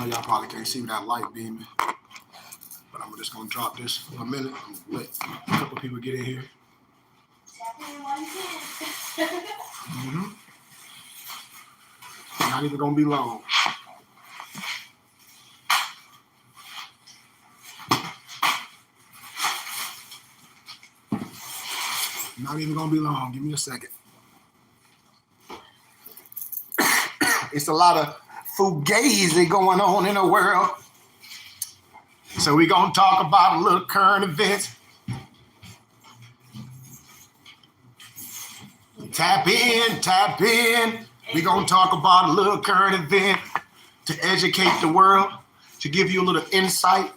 know y'all probably can't see that light beaming, but I'm just gonna drop this for a minute. I'm gonna let a couple people get in here. Not even gonna be long. Not even gonna be long. Give me a second. It's a lot of fugazi going on in the world. So we're gonna talk about a little current events. Tap in, tap in. We're gonna talk about a little current event to educate the world, to give you a little insight.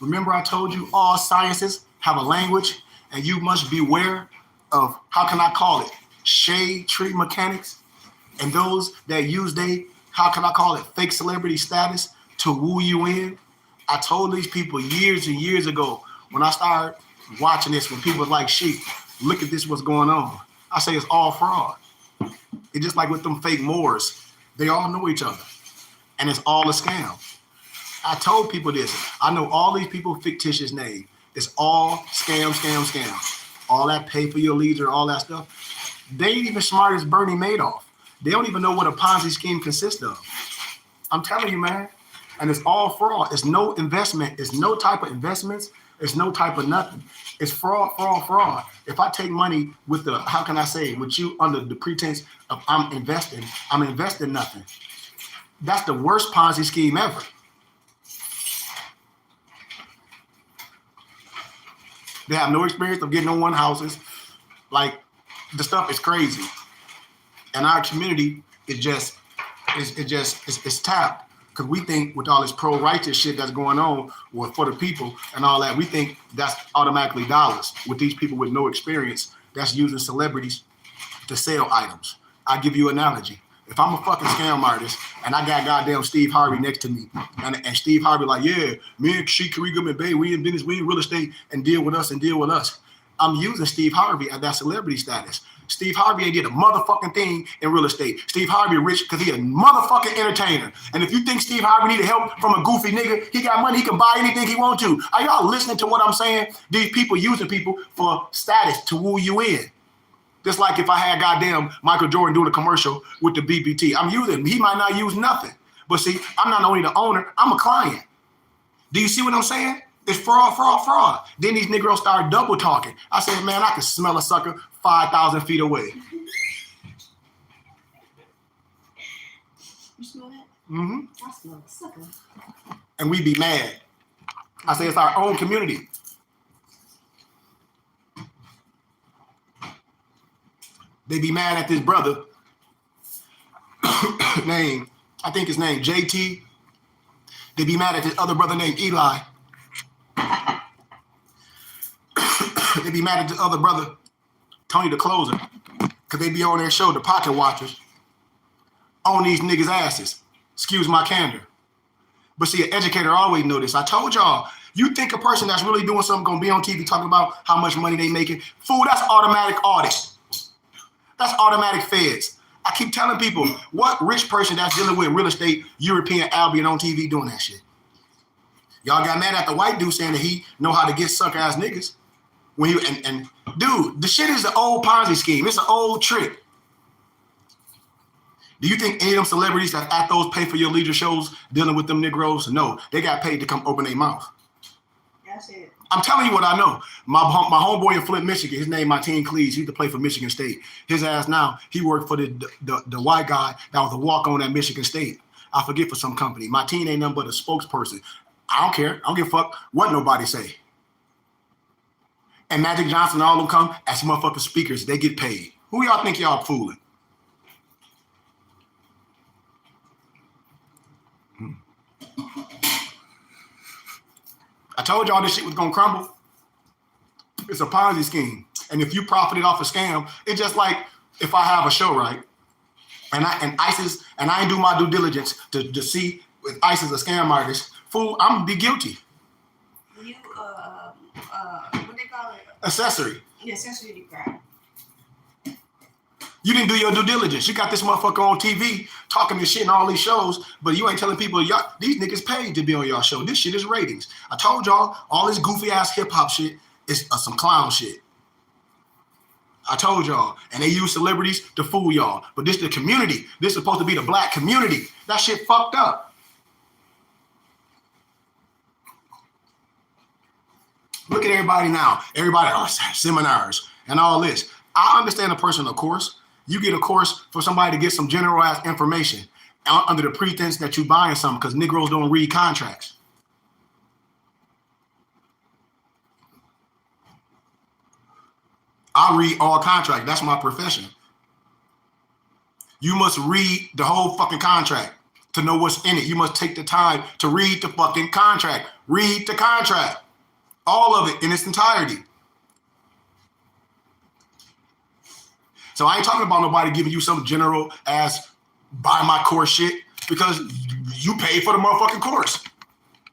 Remember I told you all sciences have a language, and you must beware of, how can I call it, shade tree mechanics, and those that use how can I call it, fake celebrity status to woo you in. I told these people years and years ago, when I started watching this, when people like, sheep, look at this, what's going on. I say it's all fraud. It's just like with them fake Moors. They all know each other, and it's all a scam. I told people this. I know all these people fictitious name. It's all scam, scam, scam. All that pay for your leader, all that stuff. They ain't even smart as Bernie Madoff. They don't even know what a Ponzi scheme consists of. I'm telling you, man. And it's all fraud. It's no investment. It's no type of investments. It's no type of nothing. It's fraud, fraud, fraud. If I take money with the, how can I say, with you under the pretense of I'm investing nothing. That's the worst Ponzi scheme ever. They have no experience of getting on one houses. Like, the stuff is crazy. And our community is it's tapped. Because we think with all this pro-righteous shit that's going on or for the people and all that, we think that's automatically dollars with these people with no experience that's using celebrities to sell items. I'll give you an analogy. If I'm a fucking scam artist and I got goddamn Steve Harvey next to me, and Steve Harvey like, yeah, me and Sheik Karigam and Bay, we in business, we in real estate, and deal with us. I'm using Steve Harvey at that celebrity status. Steve Harvey ain't did a motherfucking thing in real estate. Steve Harvey rich because he a motherfucking entertainer. And if you think Steve Harvey needed help from a goofy nigga, he got money, he can buy anything he want to. Are y'all listening to what I'm saying? These people using people for status to woo you in. Just like if I had goddamn Michael Jordan doing a commercial with the BBT. I'm using him. He might not use nothing. But see, I'm not only the owner, I'm a client. Do you see what I'm saying? It's fraud, fraud, fraud. Then these Negroes start double talking. I said, man, I can smell a sucker 5,000 feet away. You smell that? Mm-hmm. I smell a sucker. And we be mad. I say it's our own community. They be mad at this brother named, I think his name, JT. They be mad at this other brother named Eli. They be mad at this other brother, Tony the Closer, because they be on their show, the Pocket Watchers, on these niggas' asses. Excuse my candor. But see, an educator always know this. I told y'all, you think a person that's really doing something gonna be on TV talking about how much money they making? Fool, that's automatic audit. That's automatic feds. I keep telling people, what rich person that's dealing with real estate, European Albion on TV doing that shit? Y'all got mad at the white dude saying that he know how to get sucker ass niggas. When you and dude, the shit is the old Ponzi scheme. It's an old trick. Do you think any of them celebrities that at those pay for your leader shows dealing with them Negroes? No, they got paid to come open their mouth. That's it. I'm telling you what I know. My homeboy in Flint, Michigan, his name Martin Cleese. He used to play for Michigan State. His ass now, he worked for the white guy that was a walk-on at Michigan State. I forget, for some company. Martin ain't nothing but a spokesperson. I don't care. I don't give a fuck what nobody say. And Magic Johnson and all them come as motherfucking speakers. They get paid. Who y'all think y'all fooling? I told y'all this shit was gonna crumble. It's a Ponzi scheme. And if you profited off a scam, it's just like if I have a show, right? And ISIS, and I ain't do my due diligence to see if ISIS is a scam artist, fool, I'm gonna be guilty. You what they call it? Accessory. Yeah, accessory to crime. You didn't do your due diligence. You got this motherfucker on TV talking this shit in all these shows, but you ain't telling people, y'all, these niggas paid to be on y'all show. This shit is ratings. I told y'all, all this goofy ass hip hop shit is some clown shit. I told y'all. And they use celebrities to fool y'all. But this is the community. This is supposed to be the black community. That shit fucked up. Look at everybody now. Everybody, seminars and all this. I understand a person, of course. You get a course for somebody to get some general ass information under the pretense that you buying something because Negroes don't read contracts. I read all contracts. That's my profession. You must read the whole fucking contract to know what's in it. You must take the time to read the fucking contract. Read the contract. All of it in its entirety. So I ain't talking about nobody giving you some general ass buy my course shit because you pay for the motherfucking course.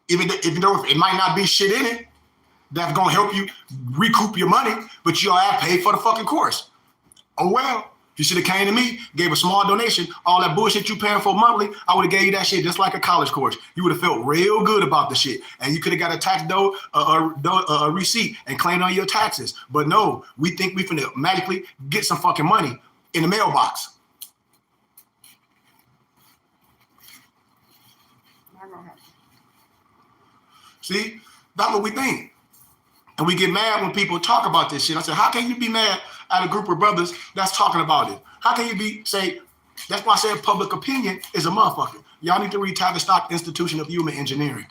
Even though it might not be shit in it that's gonna help you recoup your money, but you all have paid for the fucking course. Oh well, you should have came to me, gave a small donation, all that bullshit you paying for monthly, I would have gave you that shit just like a college course. You would have felt real good about the shit, and you could have got a tax a receipt and claimed on your taxes. But no, we think we finna magically get some fucking money in the mailbox. See, that's what we think. And we get mad when people talk about this shit. I said, how can you be mad at a group of brothers that's talking about it? How can you say, that's why I said public opinion is a motherfucker. Y'all need to read Tavistock Institution of Human Engineering.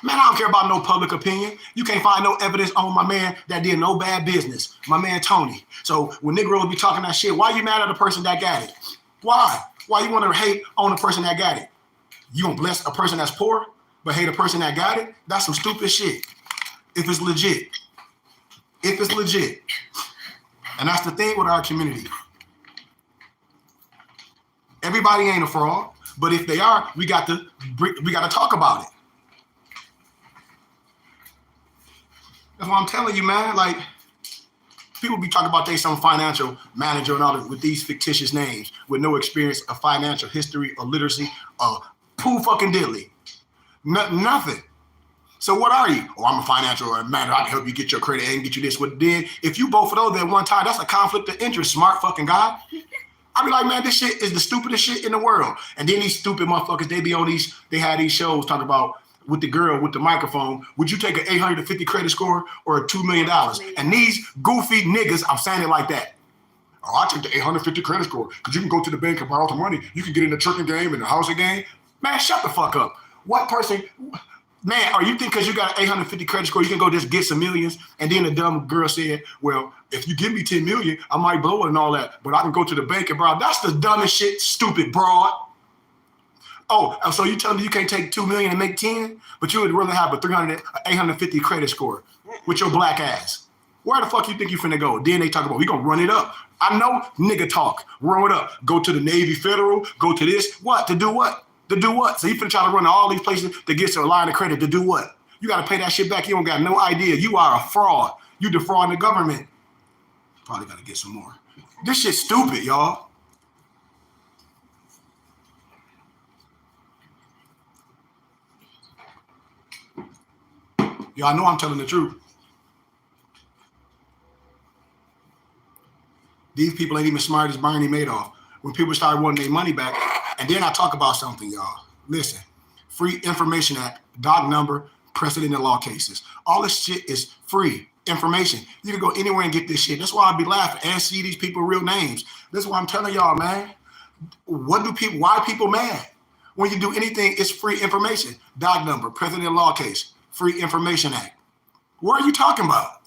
Man, I don't care about no public opinion. You can't find no evidence on my man that did no bad business, my man Tony. So when Negroes be talking that shit, why you mad at the person that got it? Why? Why you want to hate on the person that got it? You gonna bless a person that's poor, but hate a person that got it? That's some stupid shit. If it's legit. If it's legit. And that's the thing with our community. Everybody ain't a fraud, but if they are, we got to talk about it. That's what I'm telling you, man. Like, people be talking about they some financial manager and all that with these fictitious names with no experience of financial history or literacy or poo fucking diddly. Nothing. So what are you? Oh, I'm a financial manager. I can help you get your credit and get you this. What then? If you both of those at one time, that's a conflict of interest, smart fucking guy. I be like, man, this shit is the stupidest shit in the world. And then these stupid motherfuckers, they had these shows talking about with the girl with the microphone, would you take an 850 credit score or a $2 million? And these goofy niggas, I'm saying it like that. Oh, I take the 850 credit score because you can go to the bank and borrow the money. You can get in the trucking game and the housing game. Man, shut the fuck up. What person... Man, or you think because you got an 850 credit score, you can go just get some millions? And then the dumb girl said, well, if you give me 10 million, I might blow it and all that. But I can go to the bank and borrow. That's the dumbest shit, stupid broad. Oh, so you telling me you can't take 2 million and make 10? But you would rather have a 850 credit score with your black ass. Where the fuck you think you finna go? Then they talk about, we gonna run it up. I know nigga talk, run it up. Go to the Navy Federal, go to this. What? To do what? To do what? So you finna try to run to all these places to get your line of credit to do what? You gotta pay that shit back. You don't got no idea. You are a fraud. You defrauding the government. Probably gotta get some more. This shit's stupid, y'all. Y'all know I'm telling the truth. These people ain't even smart as Bernie Madoff. When people start wanting their money back, and then I talk about something, y'all. Listen, Free Information Act, doc number, precedent in law cases. All this shit is free information. You can go anywhere and get this shit. That's why I be laughing and see these people real names. That's why I'm telling y'all, man. Why people mad? When you do anything, it's free information. Doc number, precedent in law case, Free Information Act. What are you talking about?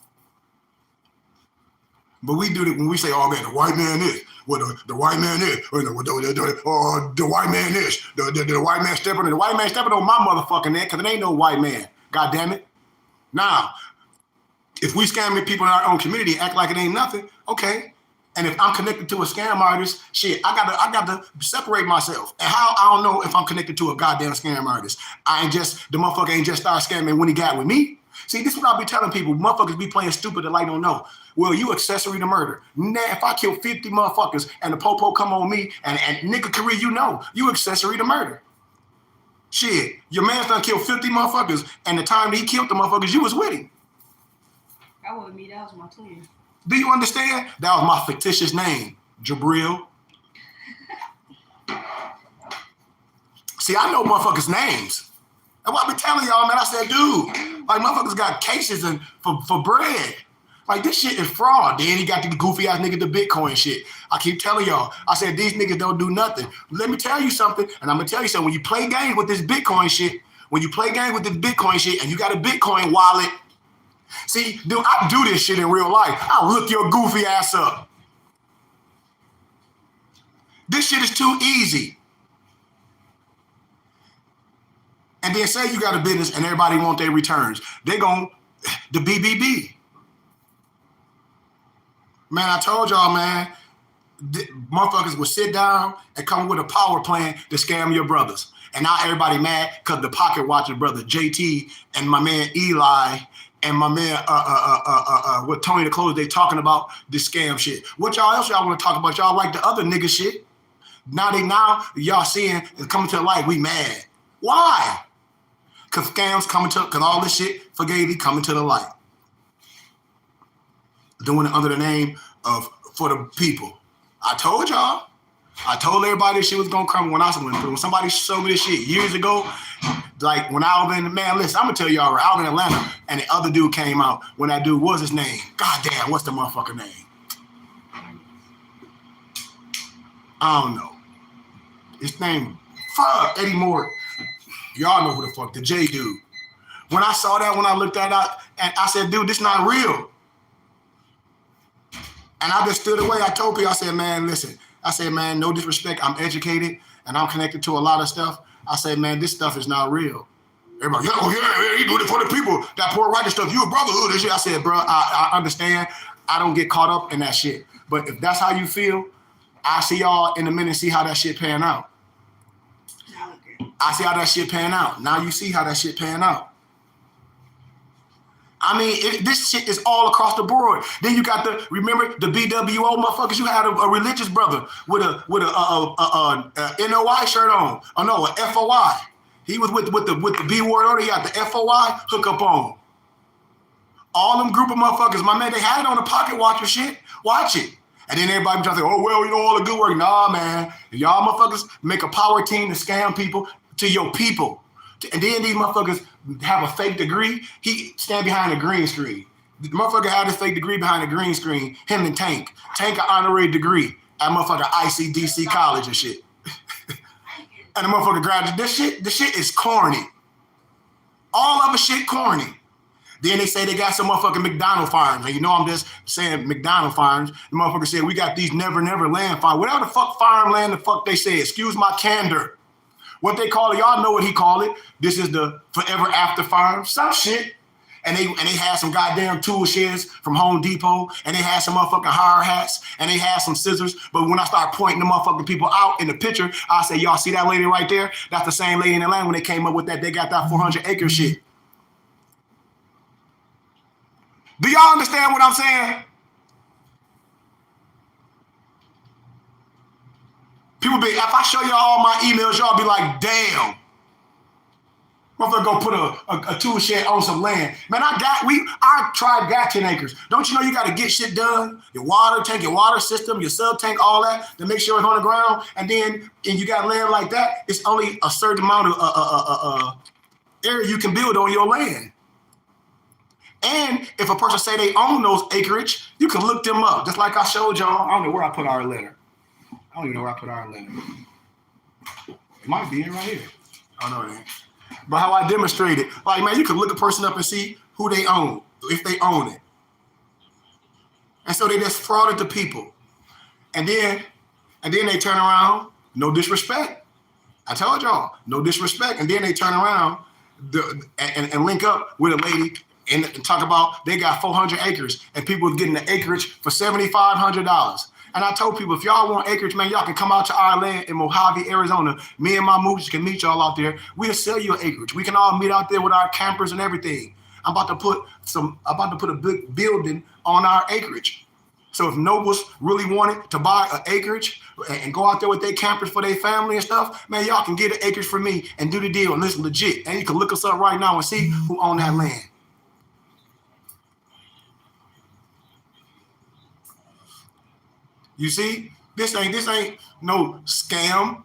But we do it when we say, oh man, the white man is. Well, the white man is. Or the white man is. The white man stepping on. The white man stepping on my motherfucking neck because it ain't no white man. God damn it. Now, if we scamming people in our own community, act like it ain't nothing, okay. And if I'm connected to a scam artist, shit, I got to separate myself. And how I don't know if I'm connected to a goddamn scam artist. The motherfucker ain't just start scamming when he got with me. See, this is what I be telling people. Motherfuckers be playing stupid and like don't know. Well, you accessory to murder. Now, if I kill 50 motherfuckers and the popo come on me and nigga career, you accessory to murder. Shit, your man's done killed 50 motherfuckers and the time that he killed the motherfuckers, you was with him. That wasn't me, that was my twin. Do you understand? That was my fictitious name, Jabril. See, I know motherfuckers' names. And what I be telling y'all, man, I said, dude, like motherfuckers got cases and for bread. Like this shit is fraud. Then he got the goofy ass nigga, the Bitcoin shit. I keep telling y'all, I said, these niggas don't do nothing. Let me tell you something, and I'm gonna tell you something. When you play games with this Bitcoin shit, and you got a Bitcoin wallet, see, dude, I do this shit in real life. I'll look your goofy ass up. This shit is too easy. And then say you got a business and everybody want their returns. They gon' the BBB. Man, I told y'all, man, motherfuckers will sit down and come with a power plan to scam your brothers. And now everybody mad because the pocket watcher brother, JT, and my man Eli, and my man, with Tony the Close, they talking about this scam shit. What y'all want to talk about? Y'all like the other nigga shit. Now y'all seeing it's coming to the light, we mad. Why? Because scams because all this shit for Gaby coming to the light. Doing it under the name of for the people. I told y'all. I told everybody this shit was gonna come when I was going through. When somebody showed me this shit years ago, like when I was in, man, listen, I'm gonna tell y'all, I was in Atlanta and the other dude came out. When that dude, what's his name? God damn, what's the motherfucker name? I don't know. His name, fuck, Eddie Moore. Y'all know who the fuck, the J dude. When I saw that, when I looked at that, and I said, dude, this not real. And I just stood away. I told people, I said, man, listen. I said, man, no disrespect. I'm educated and I'm connected to a lot of stuff. I said, man, this stuff is not real. Everybody, yeah, he doing it for the people. That poor writer stuff, you a brotherhood and shit. I said, bro, I understand. I don't get caught up in that shit. But if that's how you feel, I'll see y'all in a minute, see how that shit pan out. I see how that shit pan out. Now you see how that shit pan out. I mean, this shit is all across the board. Then you got remember the BWO motherfuckers? You had a religious brother with a NOI shirt on. Oh no, a FOI. He was with the B word order. He got the FOI hook up on. All them group of motherfuckers, my man, they had it on the pocket watcher shit. Watch it. And then everybody be trying to say, oh, well, you know, all the good work. Nah, man. Y'all motherfuckers make a power team to scam people to your people. And then these motherfuckers have a fake degree. He stand behind a green screen. The motherfucker had his fake degree behind a green screen. Him and Tank. Tank an honorary degree at motherfucker ICDC college and shit. And the motherfucker graduated. This shit is corny. All of the shit corny. Then they say they got some motherfucking McDonald farms. And you know I'm just saying McDonald farms. The motherfucker said we got these never land farms. Whatever the fuck farmland the fuck they say. Excuse my candor. What they call it, y'all know what he call it. This is the forever after farm. Some shit. And they had some goddamn tool sheds from Home Depot. And they had some motherfucking hard hats. And they had some scissors. But when I start pointing the motherfucking people out in the picture, I say, y'all see that lady right there? That's the same lady in Atlanta when they came up with that. They got that 400 acre shit. Do y'all understand what I'm saying? People be, if I show y'all all my emails, y'all be like, damn. Motherfucker go put a tool shed on some land. Man, our tribe got 10 acres. Don't you know you got to get shit done? Your water tank, your water system, your sub tank, all that, to make sure it's on the ground. And you got land like that, it's only a certain amount of area you can build on your land. And if a person say they own those acreage, you can look them up. Just like I showed y'all. I don't know where I put our letter. I don't even know where I put our letter. It might be in right here. I don't know that. But how I demonstrated, like, man, you can look a person up and see who they own, if they own it. And so they just frauded the people. And then they turn around, no disrespect. I told y'all, no disrespect. And then they turn around and link up with a lady and talk about they got 400 acres and people getting the acreage for $7,500. And I told people, if y'all want acreage, man, y'all can come out to our land in Mojave, Arizona. Me and my mooches can meet y'all out there. We'll sell you an acreage. We can all meet out there with our campers and everything. I'm about to put a big building on our acreage. So if nobles really wanted to buy an acreage and go out there with their campers for their family and stuff, man, y'all can get an acreage from me and do the deal, and this is legit. And you can look us up right now and see who own that land. You see, this ain't no scam.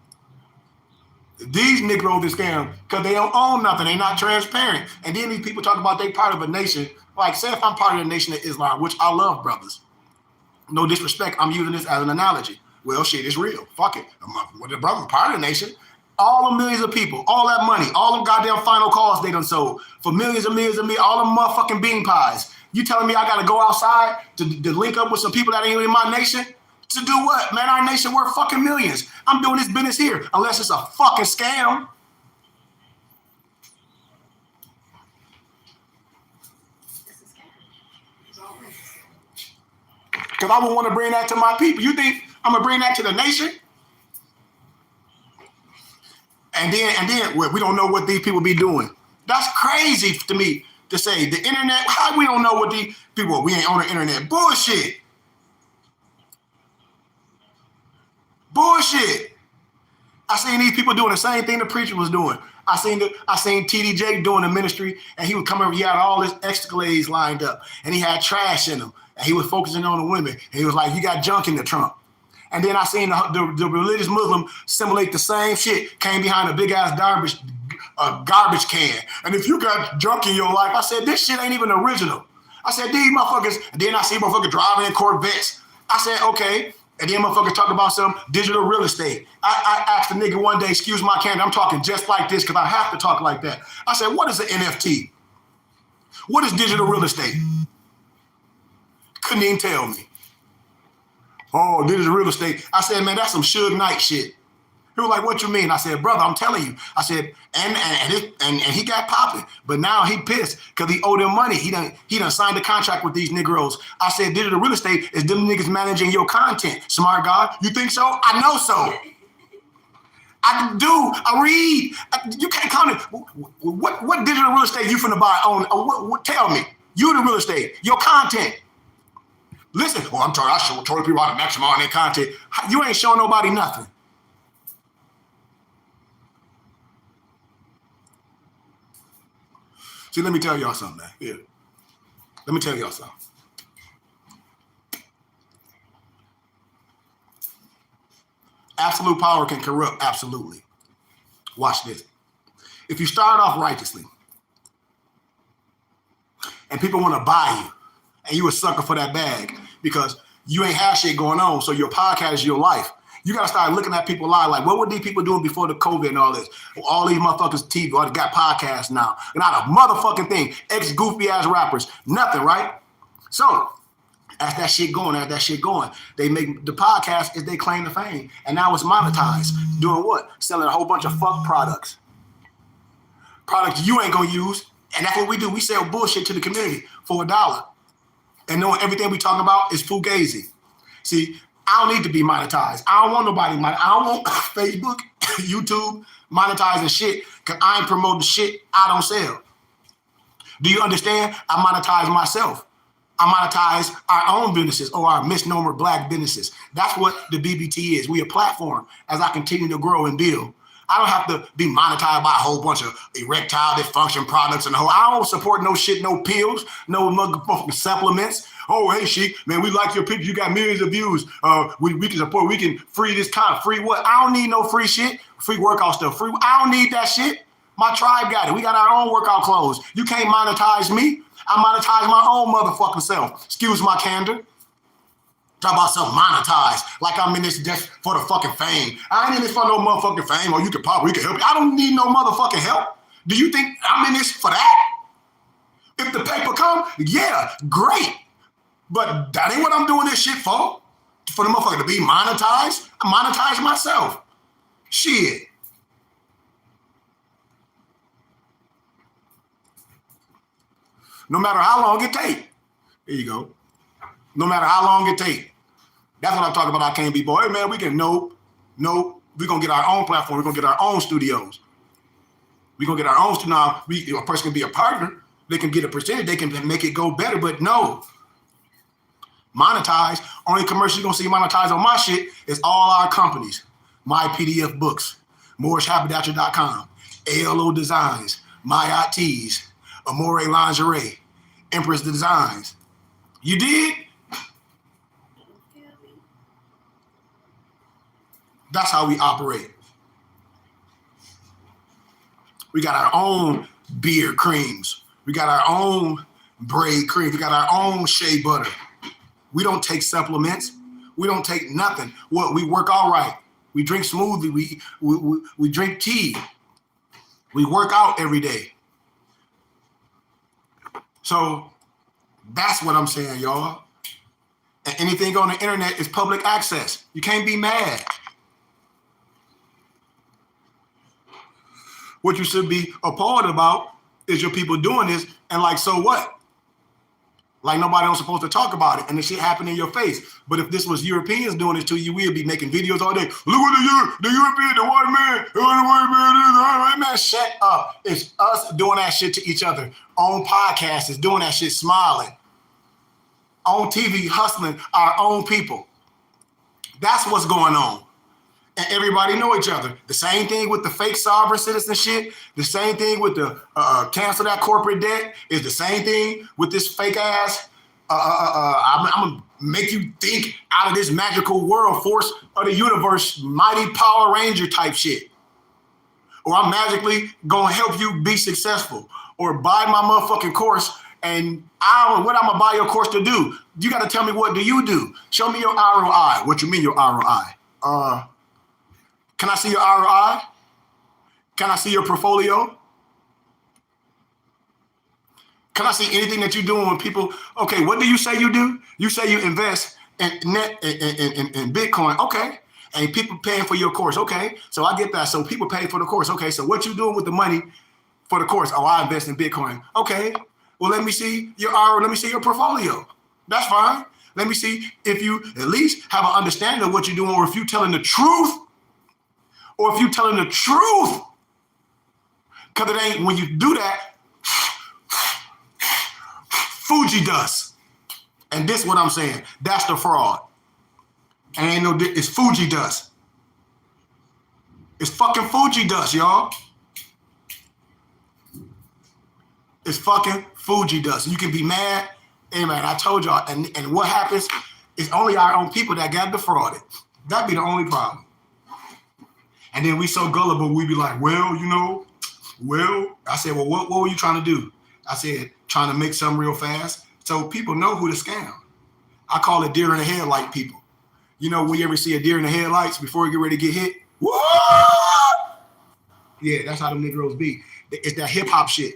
These Negroes are scam because they don't own nothing. They're not transparent. And then these people talk about they part of a nation. Like, say if I'm part of the Nation of Islam, which I love, brothers. No disrespect, I'm using this as an analogy. Well, shit, it's real. Fuck it. The brother's part of the nation. All the millions of people, all that money, all them goddamn final calls they done sold for millions and millions of me, all them motherfucking bean pies. You telling me I gotta go outside to link up with some people that ain't even in my nation? To do what? Man, our nation worth fucking millions. I'm doing this business here, unless it's a fucking scam. Because I would want to bring that to my people. You think I'm going to bring that to the nation? And then we don't know what these people be doing. That's crazy to me to say. The internet, how we don't know what these people, we ain't on the internet. Bullshit. Bullshit. I seen these people doing the same thing the preacher was doing. I seen TDJ doing the ministry, and he would come over, he had all his escalades lined up, and he had trash in them. And he was focusing on the women. And he was like, you got junk in the trunk. And then I seen the religious Muslim simulate the same shit, came behind a big-ass garbage can. And if you got junk in your life, I said, this shit ain't even original. I said, these motherfuckers, and then I see motherfuckers driving in Corvettes. I said, okay. And then motherfuckers talking about some digital real estate. I asked the nigga one day, excuse my candor, I'm talking just like this because I have to talk like that. I said, what is an NFT? What is digital real estate? Couldn't even tell me. Oh, digital real estate. I said, man, that's some Suge Knight shit. He was like, what you mean? I said, brother, I'm telling you. I said, and he got popping, but now he pissed because he owed them money. He done signed a contract with these Negroes. I said, digital real estate is them niggas managing your content. Smart guy, you think so? I know so. I do. I read. You can't count it. What digital real estate you finna buy on? What, tell me. You the real estate. Your content. Listen, I show people how to maximize their content. You ain't showing nobody nothing. See, let me tell y'all something, man. Here. Let me tell y'all something. Absolute power can corrupt, absolutely. Watch this. If you start off righteously, and people want to buy you, and you a sucker for that bag because you ain't have shit going on, so your podcast is your life. You got to start looking at people live. Like, what were these people doing before the COVID and all this? All these motherfuckers TV, or they got podcasts now. Not a motherfucking thing. Ex-goofy ass rappers. Nothing, right? So, as that shit going, they make the podcast is they claim to fame. And now it's monetized. Doing what? Selling a whole bunch of fuck products. Products you ain't going to use. And that's what we do. We sell bullshit to the community for $1. And knowing everything we talking about is fugazi. See, I don't need to be monetized. I don't want nobody monetized. I don't want Facebook, YouTube monetizing shit because I ain't promoting shit I don't sell. Do you understand? I monetize myself. I monetize our own businesses or our misnomer black businesses. That's what the BBT is. We a platform as I continue to grow and build. I don't have to be monetized by a whole bunch of erectile dysfunction products and I don't support no shit, no pills, no motherfucking supplements. Oh, hey, Sheik, man, we like your pictures. You got millions of views. We can support. We can free this time. Free what? I don't need no free shit. Free workout stuff. Free. I don't need that shit. My tribe got it. We got our own workout clothes. You can't monetize me. I monetize my own motherfucking self. Excuse my candor. Talk about something monetized, like I'm in this just for the fucking fame. I ain't in this for no motherfucking fame, or you can pop, or you can help me. I don't need no motherfucking help. Do you think I'm in this for that? If the paper come, yeah, great. But that ain't what I'm doing this shit for. For the motherfucker to be monetized. I monetize myself. Shit. No matter how long it take. There you go. No matter how long it take. That's what I'm talking about. I can't be boy. Hey man, we can nope. We're gonna get our own platform. We're gonna get our own studios. We're gonna get our own studio. Now, a person can be a partner, They can get a percentage. They can make it go better, but no. Monetize. Only commercial you're going to see monetize on my shit is all our companies. My PDF Books, MorrisHaberdasher.com, ALO Designs, My ITs, Amore Lingerie, Empress Designs. You did? That's how we operate. We got our own beard creams. We got our own braid cream. We got our own shea butter. We don't take supplements. We don't take nothing. What we work all right. We drink smoothie. We drink tea. We work out every day. So that's what I'm saying, y'all. And anything on the internet is public access. You can't be mad. What you should be appalled about is your people doing this, and like, so what? Like nobody else supposed to talk about it, and the shit happened in your face. But if this was Europeans doing this to you, we'd be making videos all day. Look what the European, the white man, the white man is. Man, shut up. It's us doing that shit to each other. On podcasts, is doing that shit, smiling. On TV, hustling our own people. That's what's going on. And everybody know each other. The same thing with the fake sovereign citizen shit. The same thing with the cancel that corporate debt. Is the same thing with this fake ass. I'm gonna make you think out of this magical world force of the universe, mighty Power Ranger type shit. Or I'm magically gonna help you be successful. Or buy my motherfucking course, and I don't know what I'm gonna buy your course to do. You gotta tell me, what do you do? Show me your ROI. What you mean your ROI? Can I see your ROI? Can I see your portfolio? Can I see anything that you're doing with people? Okay, what do you say you do? You say you invest in Bitcoin. Okay. And people paying for your course. Okay. So I get that. So people pay for the course. Okay. So what you doing with the money for the course? Oh, I invest in Bitcoin. Okay. Well, let me see your ROI. Let me see your portfolio. That's fine. Let me see if you at least have an understanding of what you're doing, or if you're telling the truth. Or if you're telling the truth, because it ain't, when you do that, Fuji dust. And this is what I'm saying. That's the fraud. And ain't no, it's Fuji dust. It's fucking Fuji dust, y'all. It's fucking Fuji dust. You can be mad. Hey man, I told y'all. And what happens is only our own people that got defrauded. That'd be the only problem. And then we so gullible, we be like, well, I said, well, what were you trying to do? I said, trying to make something real fast. So people know who to scam. I call it deer in the headlight people. You know, when you ever see a deer in the headlights before you get ready to get hit? What? Yeah, that's how the Negroes be. It's that hip hop shit.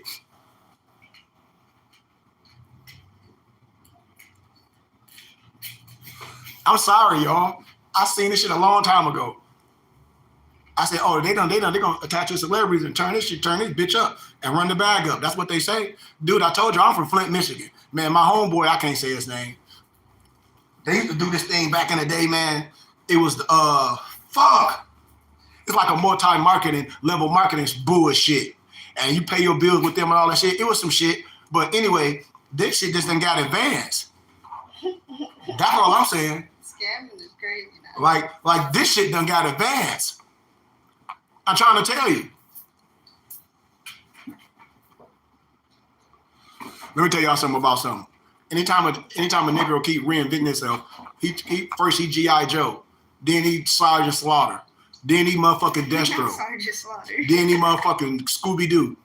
I'm sorry, y'all. I seen this shit a long time ago. I said, oh, they're gonna attach to celebrities and turn this bitch up and run the bag up. That's what they say. Dude, I told you I'm from Flint, Michigan. Man, my homeboy, I can't say his name. They used to do this thing back in the day, man. It was it's like a multi-marketing level marketing bullshit. And you pay your bills with them and all that shit. It was some shit. But anyway, this shit just done got advanced. That's all I'm saying. Scamming is crazy now. Like this shit done got advanced. I'm trying to tell you. Let me tell y'all something about something. Anytime a Negro keep reinventing himself, he first he G.I. Joe, then he Sergeant Slaughter, then he motherfucking Destro, Sergeant Slaughter. then he motherfucking Scooby-Doo.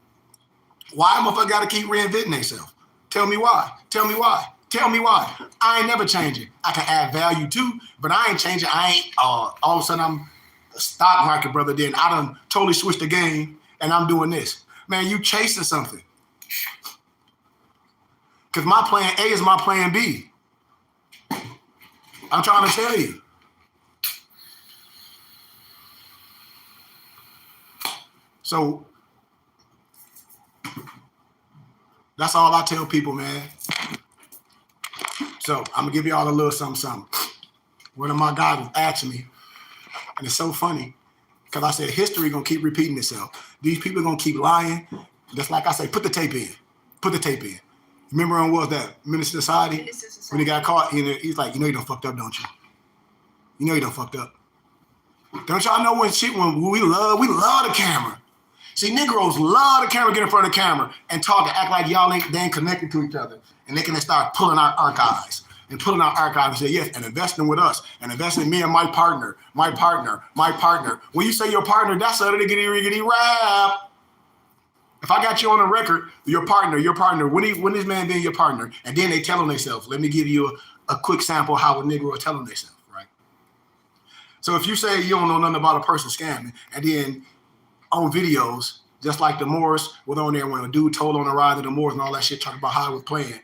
Why motherfucker gotta keep reinventing themselves? Tell me why. Tell me why. Tell me why. I ain't never changing. I can add value too, but I ain't changing. I ain't all of a sudden I'm a stock market brother. Then I done totally switched the game and I'm doing this. Man, you chasing something. Because my plan A is my plan B. I'm trying to tell you. So that's all I tell people, man. So I'm gonna give y'all a little something. One of my guys was asking me, and it's so funny, because I said history gonna keep repeating itself. These people are gonna keep lying. Just like I say, put the tape in. Put the tape in. Remember on what was that? Minister Society? When he got caught, he's like, you know you done fucked up, don't you? You know you done fucked up. Don't y'all know when we love the camera. See, Negroes love the camera, get in front of the camera and talk and act like they ain't connected to each other. And they can start pulling our archives and say, yes, and investing with us and investing in me and my partner. When you say your partner, that's a riggedy rap. If I got you on the record, your partner, when this man being your partner, and then they telling themselves, let me give you a quick sample of how a Negro is telling themselves, right? So if you say you don't know nothing about a person scamming, and then on videos, just like the Moors was on there when a dude told on the ride of the Moors and all that shit, talking about how it was playing.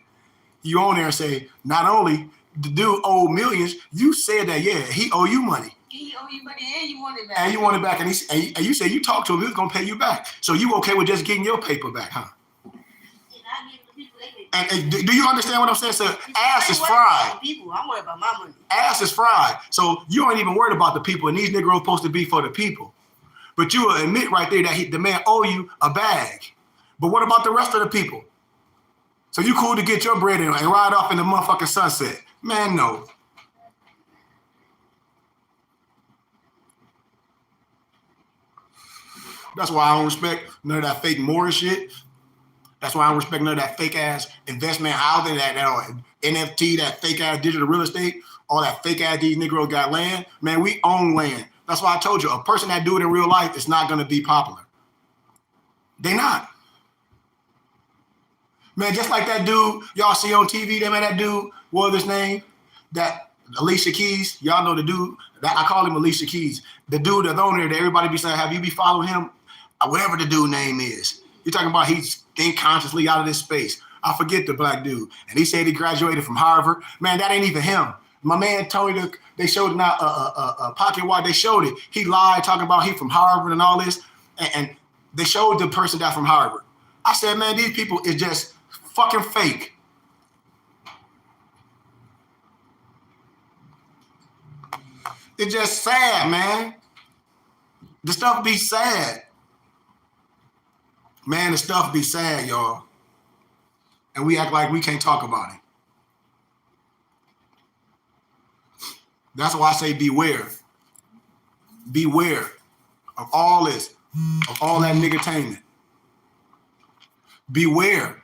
You on there and say, not only the dude owed millions, you said that, yeah, he owe you money. He owe you money and you want it back. And you want it back. And you say you talked to him, he was going to pay you back. So you okay with just getting your paper back, huh? And do you understand what I'm saying? So ass is fried. People, I'm worried about my money. Ass is fried. So you ain't even worried about the people. And these Negroes supposed to be for the people. But you will admit right there that the man owe you a bag. But what about the rest of the people? So you cool to get your bread and ride off in the motherfucking sunset. Man, no. That's why I don't respect none of that fake Moorish shit. That's why I don't respect none of that fake ass investment housing, that NFT, that fake ass digital real estate, all that fake ass these Negroes got land. Man, we own land. That's why I told you, a person that do it in real life is not going to be popular. They not. Man, just like that dude y'all see on TV, that dude, what was his name? That Alicia Keys, y'all know the dude, that I call him Alicia Keys. The dude that's on there that everybody be saying, have you be following him? Whatever the dude name is. You're talking about he's think consciously out of this space. I forget the black dude. And he said he graduated from Harvard. Man, that ain't even him. My man told me they showed not a pocket watch. They showed it. He lied talking about he from Harvard and all this. And they showed the person that from Harvard. I said, man, these people is just fucking fake. It's just sad, man. The stuff be sad. Man, the stuff be sad, y'all. And we act like we can't talk about it. That's why I say beware. Beware of all this, of all that niggertainment. Beware.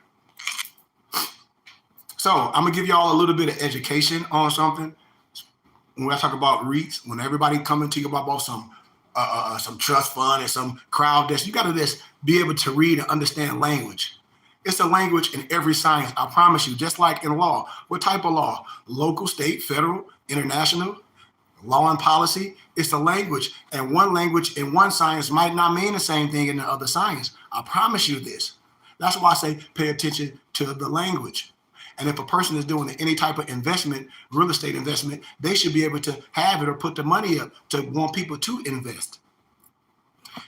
So I'm gonna give y'all a little bit of education on something. When I talk about REITs, when everybody coming to you about some trust fund and some crowd desk, you gotta just be able to read and understand language. It's a language in every science, I promise you, just like in law. What type of law? Local, state, federal, international, law and policy. It's a language. And one language in one science might not mean the same thing in the other science. I promise you this. That's why I say pay attention to the language. And if a person is doing any type of investment, real estate investment, they should be able to have it or put the money up to want people to invest.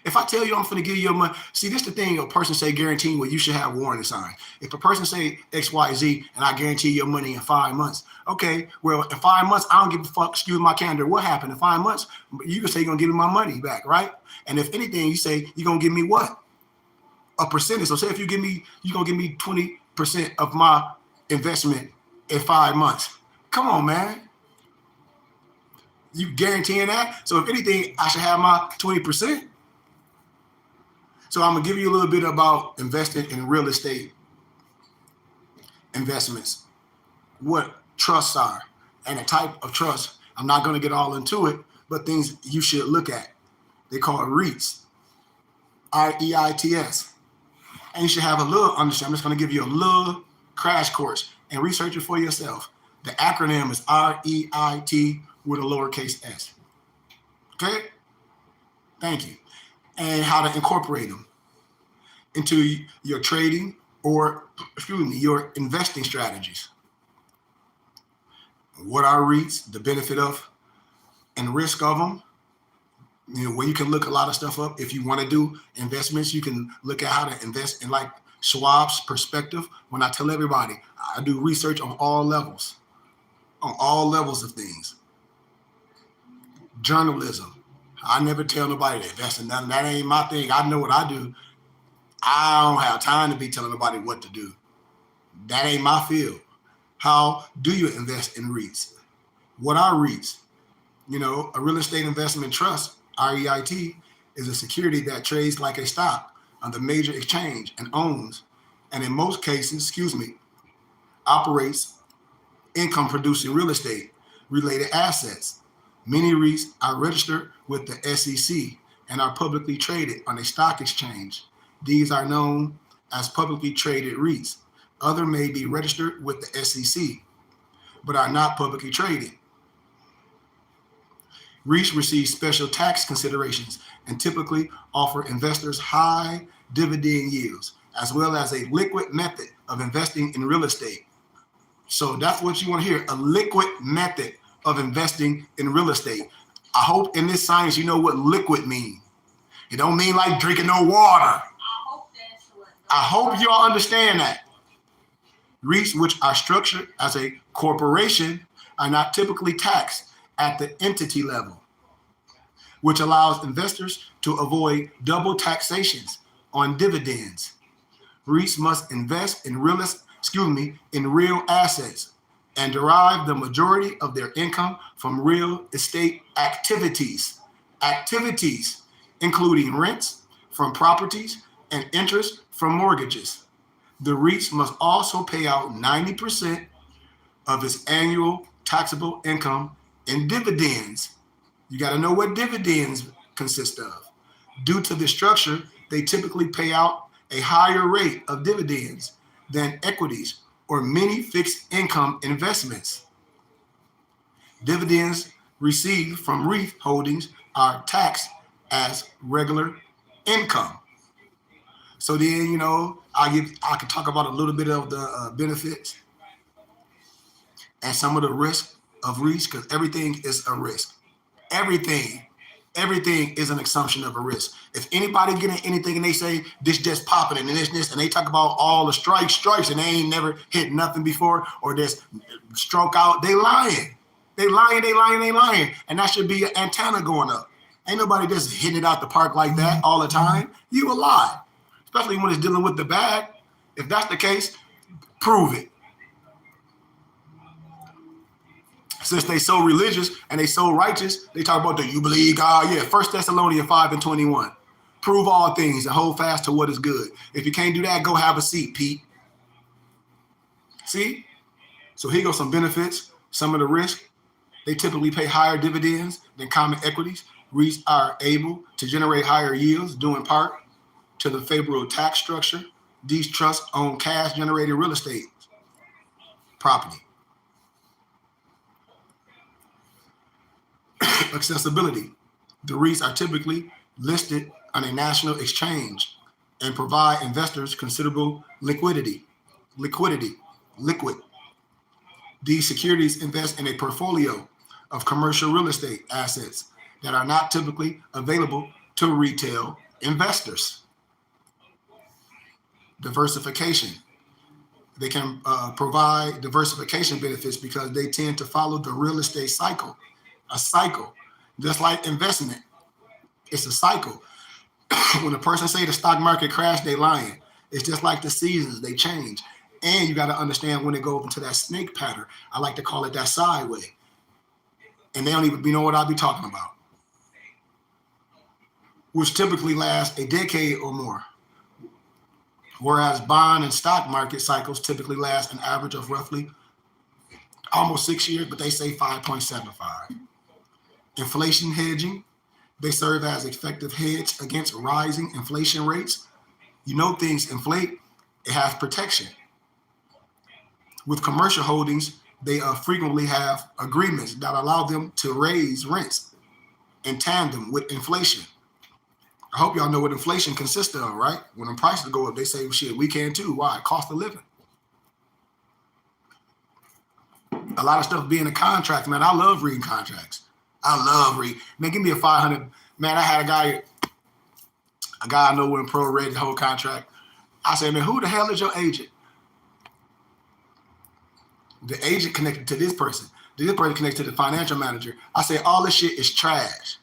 If I tell you I'm going to give you your money, see, this is the thing, a person say guaranteeing what you should have warranty sign. If a person say X, Y, Z, and I guarantee your money in 5 months, okay, well, in 5 months, I don't give a fuck, excuse my candor, what happened in 5 months? You can say you're going to give me my money back, right? And if anything, you say you're going to give me what? A percentage. So say if you're going to give me 20% of my investment in 5 months. Come on, man. You guaranteeing that? So if anything, I should have my 20%. So I'm gonna give you a little bit about investing in real estate investments, what trusts are, and the type of trust. I'm not gonna get all into it, but things you should look at. They call it REITs, REITs. And you should have a little understanding. I'm just gonna give you a little crash course and research it for yourself. The acronym is REIT with a lowercase s. Okay? Thank you. And how to incorporate them into your trading or, your investing strategies. What are REITs, the benefit of and risk of them. Where you can look a lot of stuff up. If you want to do investments, you can look at how to invest in like Schwab's perspective. When I tell everybody, I do research on all levels of things. Journalism. I never tell nobody to invest in nothing. That ain't my thing. I know what I do. I don't have time to be telling nobody what to do. That ain't my field. How do you invest in REITs? What are REITs? You know, a real estate investment trust, REIT, is a security that trades like a stock on the major exchange and owns, and in most cases, operates income producing real estate related assets. Many REITs are registered with the SEC and are publicly traded on a stock exchange. These are known as publicly traded REITs. Other may be registered with the SEC, but are not publicly traded. REITs receive special tax considerations and typically offer investors high dividend yields, as well as a liquid method of investing in real estate. So that's what you want to hear, a liquid method of investing in real estate. I hope in this science you know what liquid means. It don't mean like drinking no water. I hope you all understand that. REITs, which are structured as a corporation, are not typically taxed at the entity level, which allows investors to avoid double taxations on dividends. REITs must invest in real assets and derive the majority of their income from real estate activities, including rents from properties and interest from mortgages. The REITs must also pay out 90% of its annual taxable income in dividends. You got to know what dividends consist of. Due to the structure, they typically pay out a higher rate of dividends than equities or many fixed income investments. Dividends received from REIT holdings are taxed as regular income. So then, you know, I can talk about a little bit of the benefits and some of the risks of REITs, because everything is a risk. Everything is an assumption of a risk. If anybody getting anything and they say this just popping and this, and they talk about all the strikes, and they ain't never hit nothing before, or this stroke out, they lying. They lying. And that should be an antenna going up. Ain't nobody just hitting it out the park like that all the time. You a lie. Especially when it's dealing with the bag. If that's the case, prove it. Since they so religious and they so righteous, they talk about, do you believe God? Yeah, 1 Thessalonians 5:21. Prove all things and hold fast to what is good. If you can't do that, go have a seat, Pete. See? So here goes some benefits, some of the risk. They typically pay higher dividends than common equities. REITs are able to generate higher yields due in part to the favorable tax structure. These trusts own cash-generated real estate property. Accessibility. The REITs are typically listed on a national exchange and provide investors considerable liquid. These securities invest in a portfolio of commercial real estate assets that are not typically available to retail investors. Diversification. They can provide diversification benefits because they tend to follow the real estate cycle. A cycle, just like investment, it's a cycle. When a person say the stock market crashed, they lying. It's just like the seasons, they change. And you got to understand when they go into that snake pattern. I like to call it that sideways. And they don't even know what I'll be talking about. Which typically lasts a decade or more. Whereas bond and stock market cycles typically last an average of roughly almost 6 years, but they say 5.75. Inflation hedging. They serve as effective hedge against rising inflation rates. You know, things inflate, it has protection. With commercial holdings, they frequently have agreements that allow them to raise rents in tandem with inflation. I hope y'all know what inflation consists of, right? When the prices go up, they say, well, shit, we can too. Why? Cost of living. A lot of stuff being a contract, man. I love reading contracts. I love reading. Man, give me a 500. Man, I had a guy I know in pro read the whole contract. I said, man, who the hell is your agent? The agent connected to this person. This person connected to the financial manager. I said, all this shit is trash.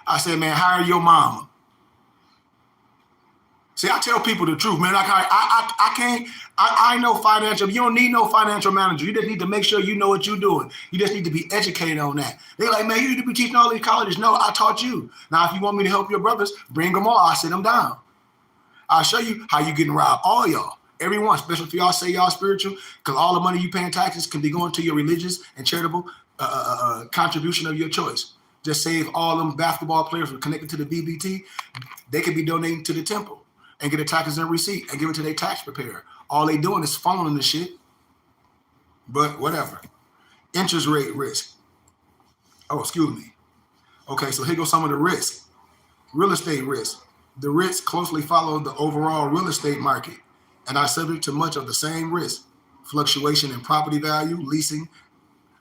I said, man, hire your mama. See, I tell people the truth, man. I I know financial. You don't need no financial manager. You just need to make sure you know what you're doing. You just need to be educated on that. They're like, man, you need to be teaching all these colleges. No, I taught you. Now, if you want me to help your brothers, bring them all. I'll sit them down. I'll show you how you getting robbed. All y'all. Everyone, especially if y'all say y'all spiritual, because all the money you pay in taxes can be going to your religious and charitable contribution of your choice. Just save all them basketball players who are connected to the BBT. They could be donating to the temple and get a taxes and receipt and give it to their tax preparer. All they doing is following the shit. But whatever. Interest rate risk. Oh, excuse me. Okay, so here goes some of the risk. Real estate risk. The risks closely follow the overall real estate market and are subject to much of the same risk. Fluctuation in property value, leasing,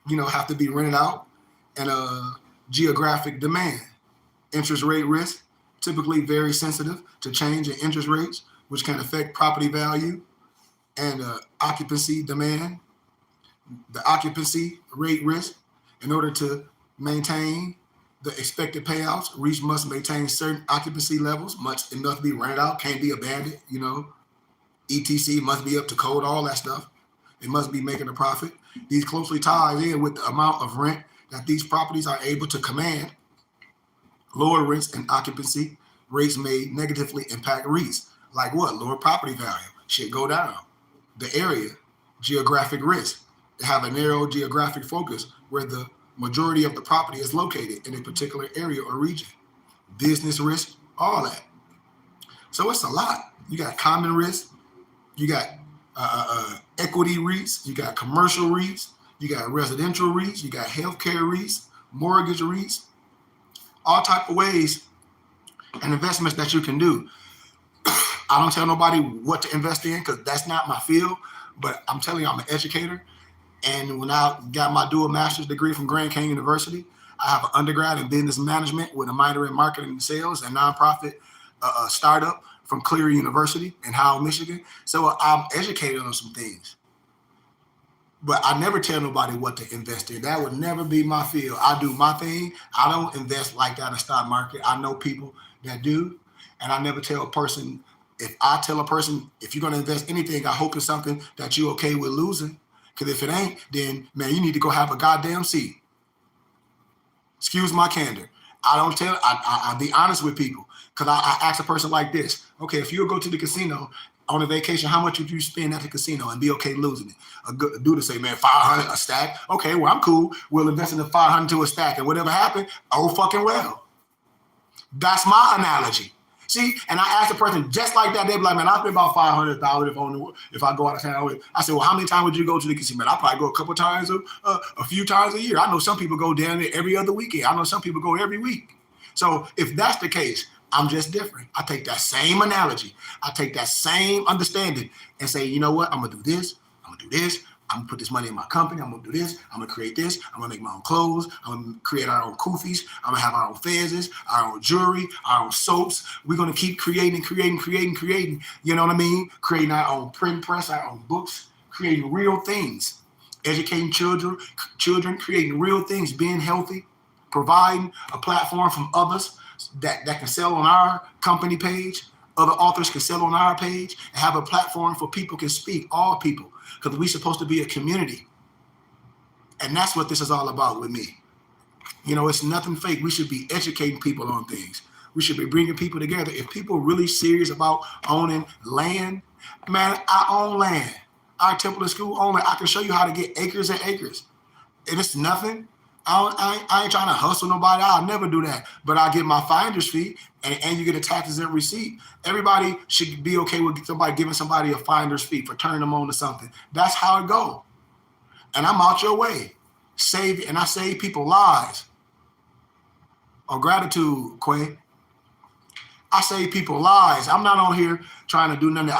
have to be rented out, and geographic demand. Interest rate risk, typically very sensitive to change in interest rates, which can affect property value and occupancy demand. The occupancy rate risk, in order to maintain the expected payouts, REITs must maintain certain occupancy levels. It must be rented out, can't be abandoned, ETC must be up to code, all that stuff. It must be making a profit. These closely ties in with the amount of rent that these properties are able to command. Lower rents and occupancy rates may negatively impact REITs. Like what? Lower property value. Shit go down. The area, geographic risk. They have a narrow geographic focus where the majority of the property is located in a particular area or region. Business risk, all that. So it's a lot. You got common risk. You got equity REITs. You got commercial REITs. You got residential REITs. You got healthcare REITs, mortgage REITs, all type of ways and investments that you can do. I don't tell nobody what to invest in because that's not my field, but I'm telling you, I'm an educator. And when I got my dual master's degree from Grand Canyon University, I have an undergrad in business management with a minor in marketing and sales and nonprofit startup from Cleary University in Howell, Michigan. So I'm educated on some things. But I never tell nobody what to invest in. That would never be my field. I do my thing. I don't invest like that in the stock market. I know people that do. And I never tell a person, if I tell a person, if you're going to invest anything, I hope it's something that you're okay with losing. Because if it ain't, then, man, you need to go have a goddamn seat. Excuse my candor. I be honest with people. Because I ask a person like this, okay, if you go to the casino on a vacation, how much would you spend at the casino and be okay losing it? A dude to say, man, 500 a stack. Okay, well, I'm cool. We'll invest in the 500 to a stack. And whatever happened, oh, fucking well. That's my analogy. See, and I asked the person just like that. They'd be like, man, I spend about $500 if I go out of town. I said, well, how many times would you go to the casino? Man, I probably go a couple times, a few times a year. I know some people go down there every other weekend. I know some people go every week. So if that's the case, I'm just different. I take that same analogy. I take that same understanding and say, you know what? I'm going to do this. I'm going to do this. I'm going to put this money in my company. I'm going to do this. I'm going to create this. I'm going to make my own clothes. I'm going to create our own kufis. I'm going to have our own fezzes, our own jewelry, our own soaps. We're going to keep creating. You know what I mean? Creating our own print press, our own books, creating real things, educating children, creating real things, being healthy, providing a platform from others that can sell on our company page. Other authors can sell on our page and have a platform for people can speak, all people, because we're supposed to be a community. And that's what this is all about with me. You know, it's nothing fake. We should be educating people on things. We should be bringing people together. If people are really serious about owning land, man, I own land. Our Temple School own land. I can show you how to get acres and acres. And it's nothing. I ain't trying to hustle nobody. I'll never do that. But I get my finder's fee, and you get a taxes and receipt. Everybody should be okay with somebody giving somebody a finder's fee for turning them on to something. That's how it goes. And I'm out your way. I save people lives. On gratitude, Quay. I save people lives. I'm not on here trying to do nothing.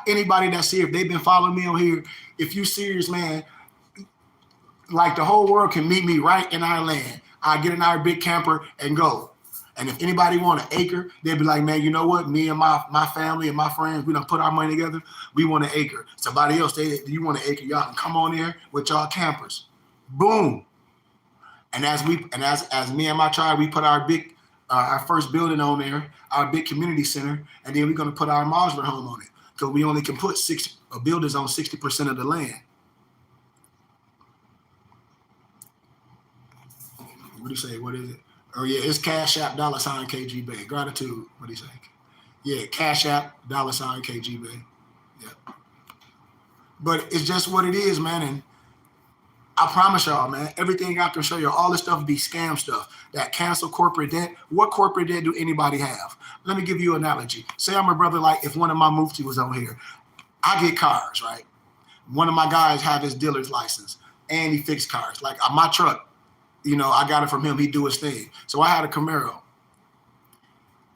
Anybody that's here, if they've been following me on here, if you serious, man, like the whole world can meet me right in our land. I get in our big camper and go. And if anybody want an acre, they'd be like, man, you know what? Me and my family and my friends, we done put our money together. We want an acre. Somebody else, you want an acre? Y'all can come on there with y'all campers. Boom. And as me and my tribe, we put our first building on there, our big community center, and then we're gonna put our modular home on it. because we only can put buildings on 60% of the land. What do you say? What is it? Oh yeah, it's Cash App $KGB. Gratitude. What do you say? Yeah, Cash App $KGB. Yeah. But it's just what it is, man. And I promise y'all, man, everything I can show you, all this stuff be scam stuff. That cancel corporate debt. What corporate debt do anybody have? Let me give you an analogy. Say I'm a brother, like if one of my mufti was on here, I get cars, right? One of my guys have his dealer's license and he fixed cars. Like my truck, you know, I got it from him. He do his thing. So I had a Camaro.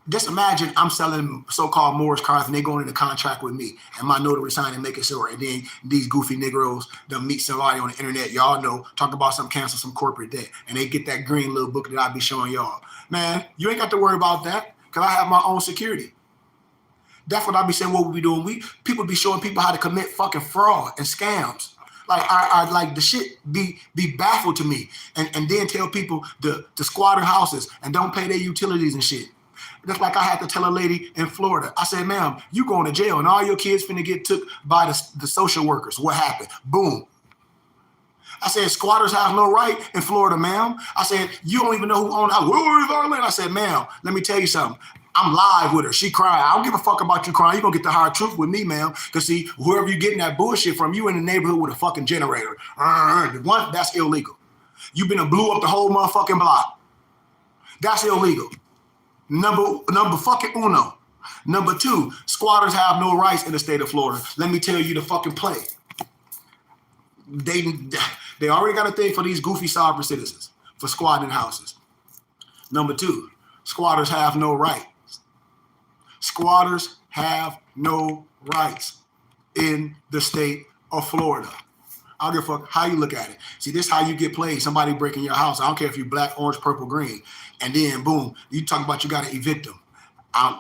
Just imagine I'm selling so-called Moore's cars and they going into contract with me and my notary sign and making sure. And then these goofy Negroes, they'll meet somebody on the internet, y'all know, talk about some cancel some corporate debt. And they get that green little book that I be showing y'all. Man, you ain't got to worry about that because I have my own security. That's what I be saying, what we be doing. People be showing people how to commit fucking fraud and scams. Like I like the shit be baffled to me. And then tell people to squatter houses and don't pay their utilities and shit. That's like I had to tell a lady in Florida. I said, ma'am, you going to jail and all your kids finna get took by the social workers. What happened? Boom. I said, squatters have no right in Florida, ma'am. I said, you don't even know who owns where is our land? I said, ma'am, let me tell you something. I'm live with her. She cried. I don't give a fuck about you crying. You're going to get the hard truth with me, ma'am. Because see, whoever you getting that bullshit from, you in the neighborhood with a fucking generator. One, that's illegal. You been and blew up the whole motherfucking block. That's illegal. Number fucking uno. Number two, squatters have no rights in the state of Florida. Let me tell you the fucking play. They already got a thing for these goofy sovereign citizens for squatting houses. Number two, squatters have no rights. Squatters have no rights in the state of Florida. I don't give a fuck how you look at it. See, this is how you get played. Somebody breaking your house. I don't care if you're black, orange, purple, green. And then, boom, you talk about you got to evict them.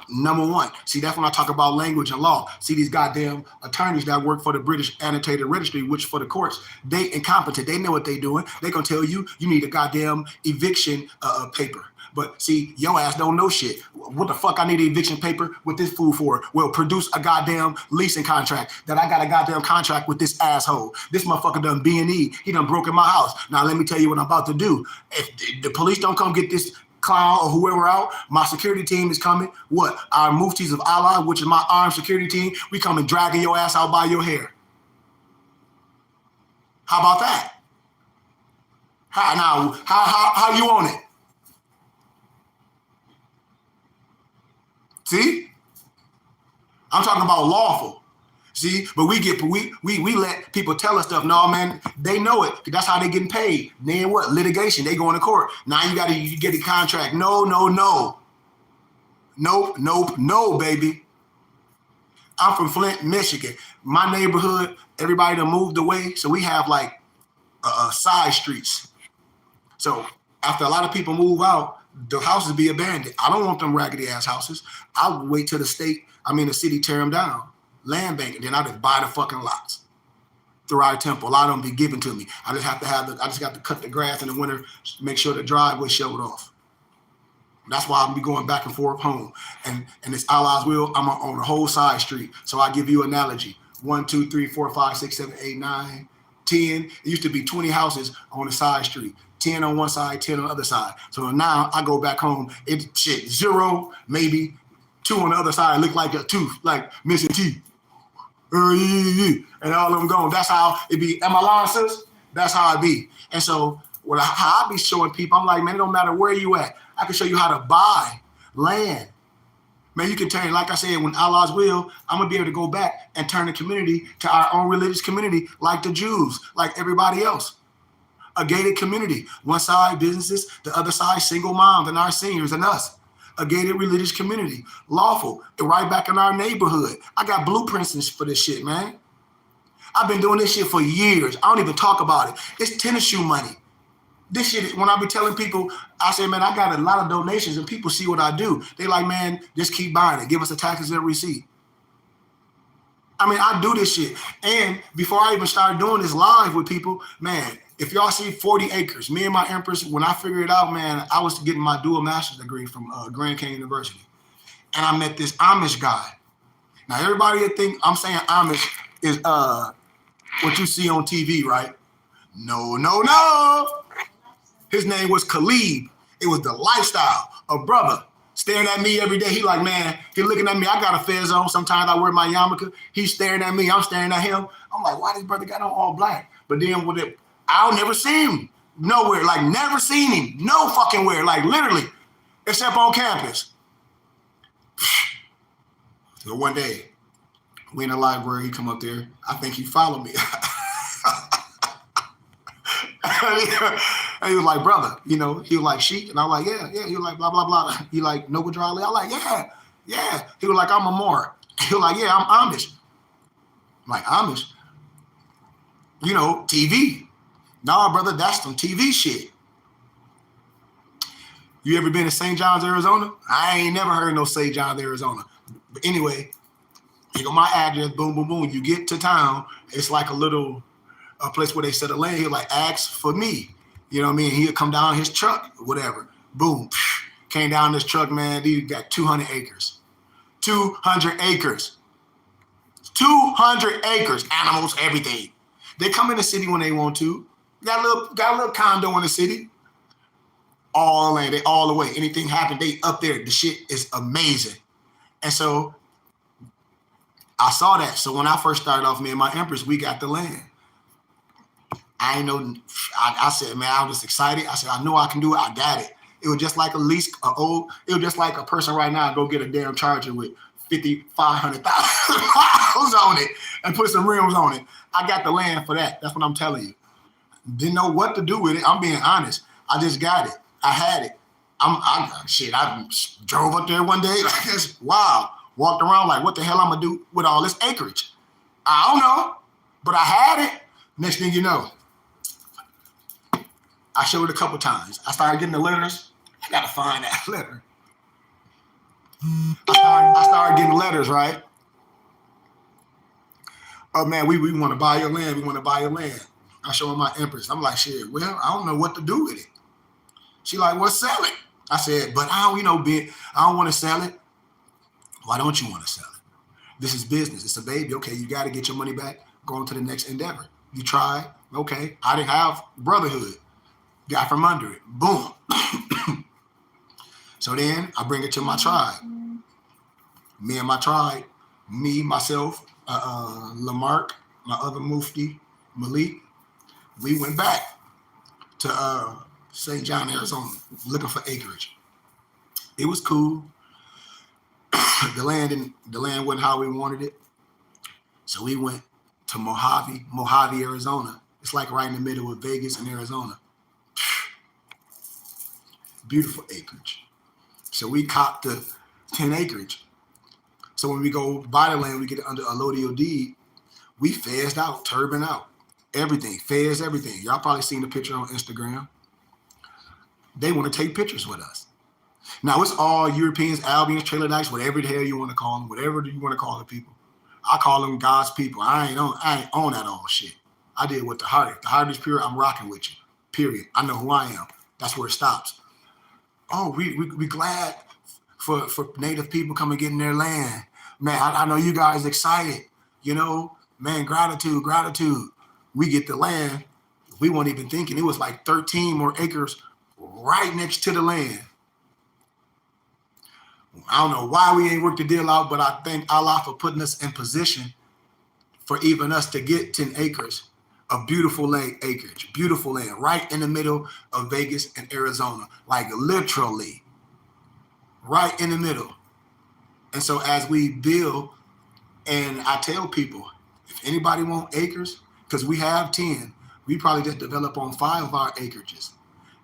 Number one. See, that's when I talk about language and law. See, these goddamn attorneys that work for the British Annotated Registry, which for the courts, they incompetent. They know what they doing. They going to tell you need a goddamn eviction paper. But see, your ass don't know shit. What the fuck I need an eviction paper with this fool for? Well, produce a goddamn leasing contract that I got a goddamn contract with this asshole. This motherfucker done B&E. He done broken my house. Now, let me tell you what I'm about to do. If the police don't come get this clown or whoever out, my security team is coming. What? Our Muftis of Allah, which is my armed security team, we coming dragging your ass out by your hair. How about that? How you on it? See? I'm talking about lawful. See? But we let people tell us stuff. No, man, they know it. That's how they getting paid. Then what? Litigation. They going to court. Now you get a contract. No. Nope, baby. I'm from Flint, Michigan. My neighborhood, everybody done moved away. So we have like side streets. So after a lot of people move out, the houses be abandoned. I don't want them raggedy ass houses. I'll wait till the city tear them down. Land bank, and then I just buy the fucking lots through our temple. A lot of them be given to me. I just have to cut the grass in the winter, make sure the driveway shoveled off. That's why I'll be going back and forth home. And it's Allah's will, I'm on the whole side street. So I give you an analogy. 1, 2, 3, 4, 5, 6, 7, 8, 9, 10. It used to be 20 houses on the side street. 10 on one side, 10 on the other side. So now I go back home, it's shit, 0, maybe 2 on the other side, look like a tooth, like missing teeth. And all of them gone. That's how it be. Am I lying, sis? That's how it be. And so how I be showing people, I'm like, man, it don't matter where you at. I can show you how to buy land. Man, you can turn, like I said, when Allah's will, I'm going to be able to go back and turn the community to our own religious community like the Jews, like everybody else. A gated community. One side, businesses. The other side, single moms and our seniors and us. A gated religious community. Lawful. Right back in our neighborhood. I got blueprints for this shit, man. I've been doing this shit for years. I don't even talk about it. It's tennis shoe money. This shit, when I be telling people, I say, man, I got a lot of donations and people see what I do. They like, man, just keep buying it. Give us the taxes and receipt. I mean, I do this shit. And before I even started doing this live with people, man, if y'all see 40 acres, me and my Empress, when I figured it out, man, I was getting my dual master's degree from Grand Canyon University. And I met this Amish guy. Now everybody would think I'm saying Amish is what you see on TV, right? No, no, no. His name was Khalib. It was the lifestyle. A brother staring at me every day. He like, man, he looking at me. I got a fez on. Sometimes I wear my yarmulke. He's staring at me. I'm staring at him. I'm like, why this brother got on all black? But then with it, I'll never see him nowhere. Like never seen him. No fucking where. Like literally, except on campus. So one day, we in the library. He come up there. I think he followed me. And he was like, brother, you know, he was like, sheet. And I was like, yeah. He was like, blah, blah, blah. He like, Noble Drawley. I was like, yeah. He was like, I'm a Moor. He was like, yeah, I'm Amish. I'm like, Amish? You know, TV. Nah, brother, that's some TV shit. You ever been to St. John's, Arizona? I ain't never heard no St. John's, Arizona. But anyway, you got my address, boom, boom, boom. You get to town, it's like a place where they set a land. He'll like, ask for me. You know what I mean? He'll come down his truck, whatever. Boom. Came down this truck, man. He got 200 acres. 200 acres. 200 acres. Animals, everything. They come in the city when they want to. Got a little condo in the city. All land, they all the way. Anything happen, they up there. The shit is amazing. And so I saw that. So when I first started off, me and my Empress, we got the land. I ain't know. I said, man, I was just excited. I said, I know I can do it. I got it. It was just like a lease, it was just like a person right now go get a damn Charger with 500,000 miles on it and put some rims on it. I got the land for that. That's what I'm telling you. Didn't know what to do with it. I'm being honest. I just got it. I had it. I drove up there one day like this. Wow. Walked around like, what the hell I'm gonna do with all this acreage? I don't know, but I had it. Next thing you know, I showed it a couple times. I started getting the letters. I gotta find that letter. I started getting letters, right? Oh man, we want to buy your land. We want to buy your land. I show her my Empress. I'm like, shit, well, I don't know what to do with it. She like, well, sell it. I said, but I don't want to sell it. Why don't you want to sell it? This is business. It's a baby. Okay, you got to get your money back. Go on to the next endeavor. You tried. Okay. I didn't have brotherhood. Got from under it. Boom. So then I bring it to my tribe. Me and my tribe, me, myself, Lamarck, my other Mufti, Malik, we went back to St. John, Arizona, looking for acreage. It was cool. The land wasn't how we wanted it. So we went to Mojave, Arizona. It's like right in the middle of Vegas and Arizona. Beautiful acreage. So we copped the 10 acreage. So when we go buy the land, we get it under a allodial deed. We phased out, turban out, everything, phased everything. Y'all probably seen the picture on Instagram. They want to take pictures with us. Now it's all Europeans, Albions, Trailer Dykes, whatever the hell you want to call them, whatever you want to call the people. I call them God's people. I ain't on that all shit. I did what the heart is. The heart is pure. I'm rocking with you. Period. I know who I am. That's where it stops. Oh, we glad for Native people coming and getting their land. Man, I know you guys excited. You know, man, gratitude. We get the land. We weren't even thinking. It was like 13 more acres right next to the land. I don't know why we ain't worked the deal out, but I thank Allah for putting us in position for even us to get 10 acres of beautiful land acreage, beautiful land right in the middle of Vegas and Arizona, like literally right in the middle. And so as we build, and I tell people, if anybody want acres, because we have 10, we probably just develop on 5 of our acreages.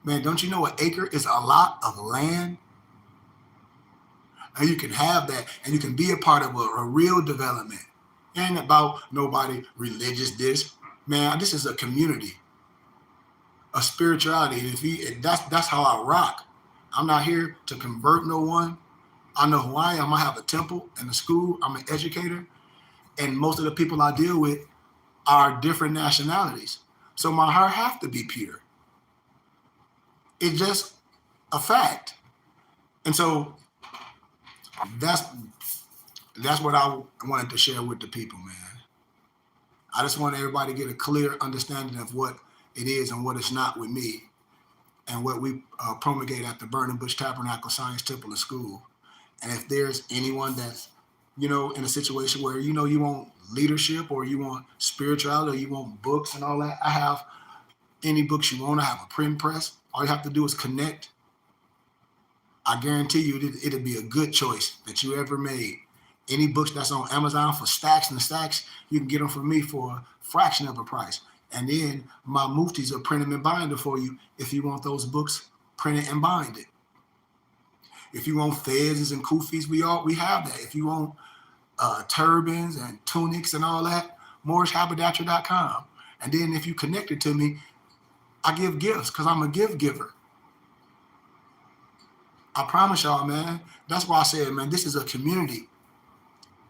Man, don't you know an acre is a lot of land? And you can have that, and you can be a part of a real development. It ain't about nobody religious this. Man, this is a community, a spirituality. And that's how I rock. I'm not here to convert no one. I know who I am. I have a temple and a school. I'm an educator. And most of the people I deal with are different nationalities. So my heart have to be pure. It's just a fact. And so that's That's what I wanted to share with the people, man. I just want everybody to get a clear understanding of what it is and what it's not with me, and what we promulgate at the Burning Bush Tabernacle Science Temple and School. And if there's anyone that's, in a situation where, you want leadership, or you want spirituality, or you want books and all that, I have any books you want. I have a print press. All you have to do is connect. I guarantee you it'll be a good choice that you ever made. Any books that's on Amazon for stacks and stacks, you can get them from me for a fraction of a price. And then my muftis will print them and bind them for you if you want those books printed and binded. If you want fezes and kufis, we have that. If you want turbans and tunics and all that, morrishaberdasher.com. And then if you connect it to me, I give gifts because I'm a gift giver. I promise y'all, man. That's why I said, man, this is a community.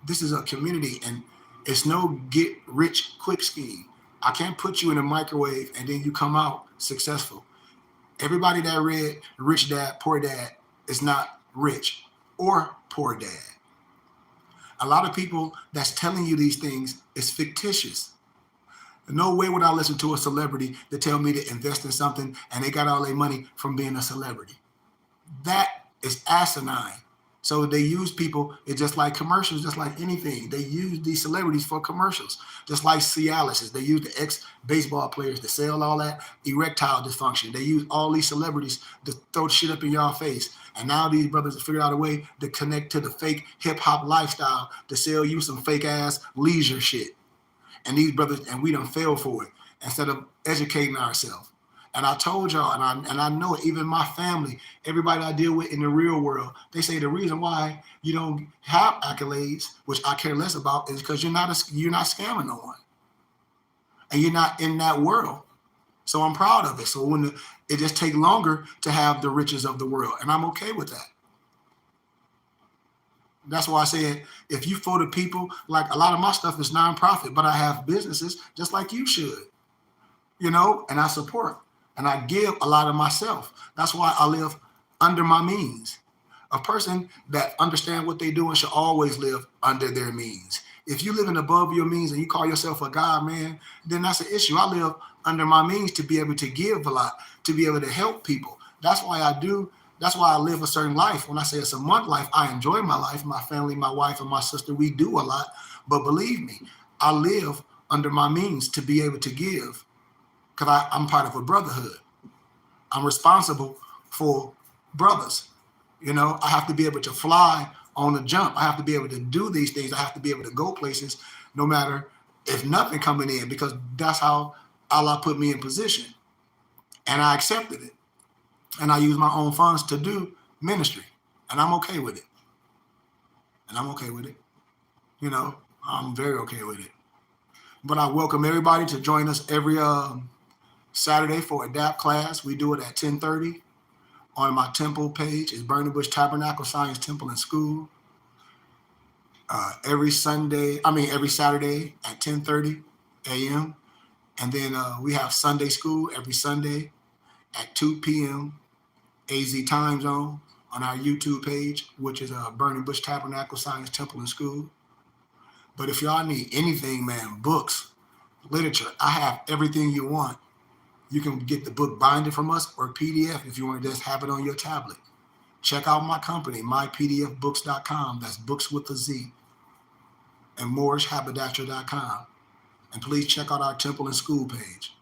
This is a community, and it's no get rich quick scheme. I can't put you in a microwave and then you come out successful. Everybody that read Rich Dad, Poor Dad is not rich or poor dad. A lot of people that's telling you these things is fictitious. No way would I listen to a celebrity that tell me to invest in something and they got all their money from being a celebrity. That is asinine. So they use people, it's just like commercials, just like anything. They use these celebrities for commercials, just like Cialis. They use the ex-baseball players to sell all that erectile dysfunction. They use all these celebrities to throw shit up in y'all face. And now these brothers have figured out a way to connect to the fake hip-hop lifestyle to sell you some fake-ass leisure shit. And these brothers, and we done fell for it instead of educating ourselves. And I told y'all, and I know it, even my family, everybody I deal with in the real world, they say the reason why you don't have accolades, which I care less about, is because you're not scamming no one, and you're not in that world. So I'm proud of it. So when it just take longer to have the riches of the world, and I'm okay with that. That's why I said, if you for the people, like a lot of my stuff is nonprofit, but I have businesses just like you should, and I support. And I give a lot of myself. That's why I live under my means. A person that understands what they're doing should always live under their means. If you're living above your means and you call yourself a God, man, then that's an issue. I live under my means to be able to give a lot, to be able to help people. That's why I live a certain life. When I say it's a month life, I enjoy my life, my family, my wife, and my sister. We do a lot. But believe me, I live under my means to be able to give. Because I'm part of a brotherhood. I'm responsible for brothers. I have to be able to fly on the jump. I have to be able to do these things. I have to be able to go places no matter if nothing coming in, because that's how Allah put me in position. And I accepted it. And I use my own funds to do ministry. And I'm okay with it. I'm very okay with it. But I welcome everybody to join us every Saturday for ADAPT class. We do it at 10:30 on my temple page. It's Burning Bush Tabernacle Science Temple and School. Every Saturday at 10:30 a.m. And then we have Sunday school every Sunday at 2 p.m. AZ time zone on our YouTube page, which is Burning Bush Tabernacle Science Temple and School. But if y'all need anything, man, books, literature, I have everything you want. You can get the book binded from us or PDF if you want to just have it on your tablet. Check out my company, mypdfbooks.com. That's books with a Z. And morrishaberdasher.com. And please check out our temple and school page,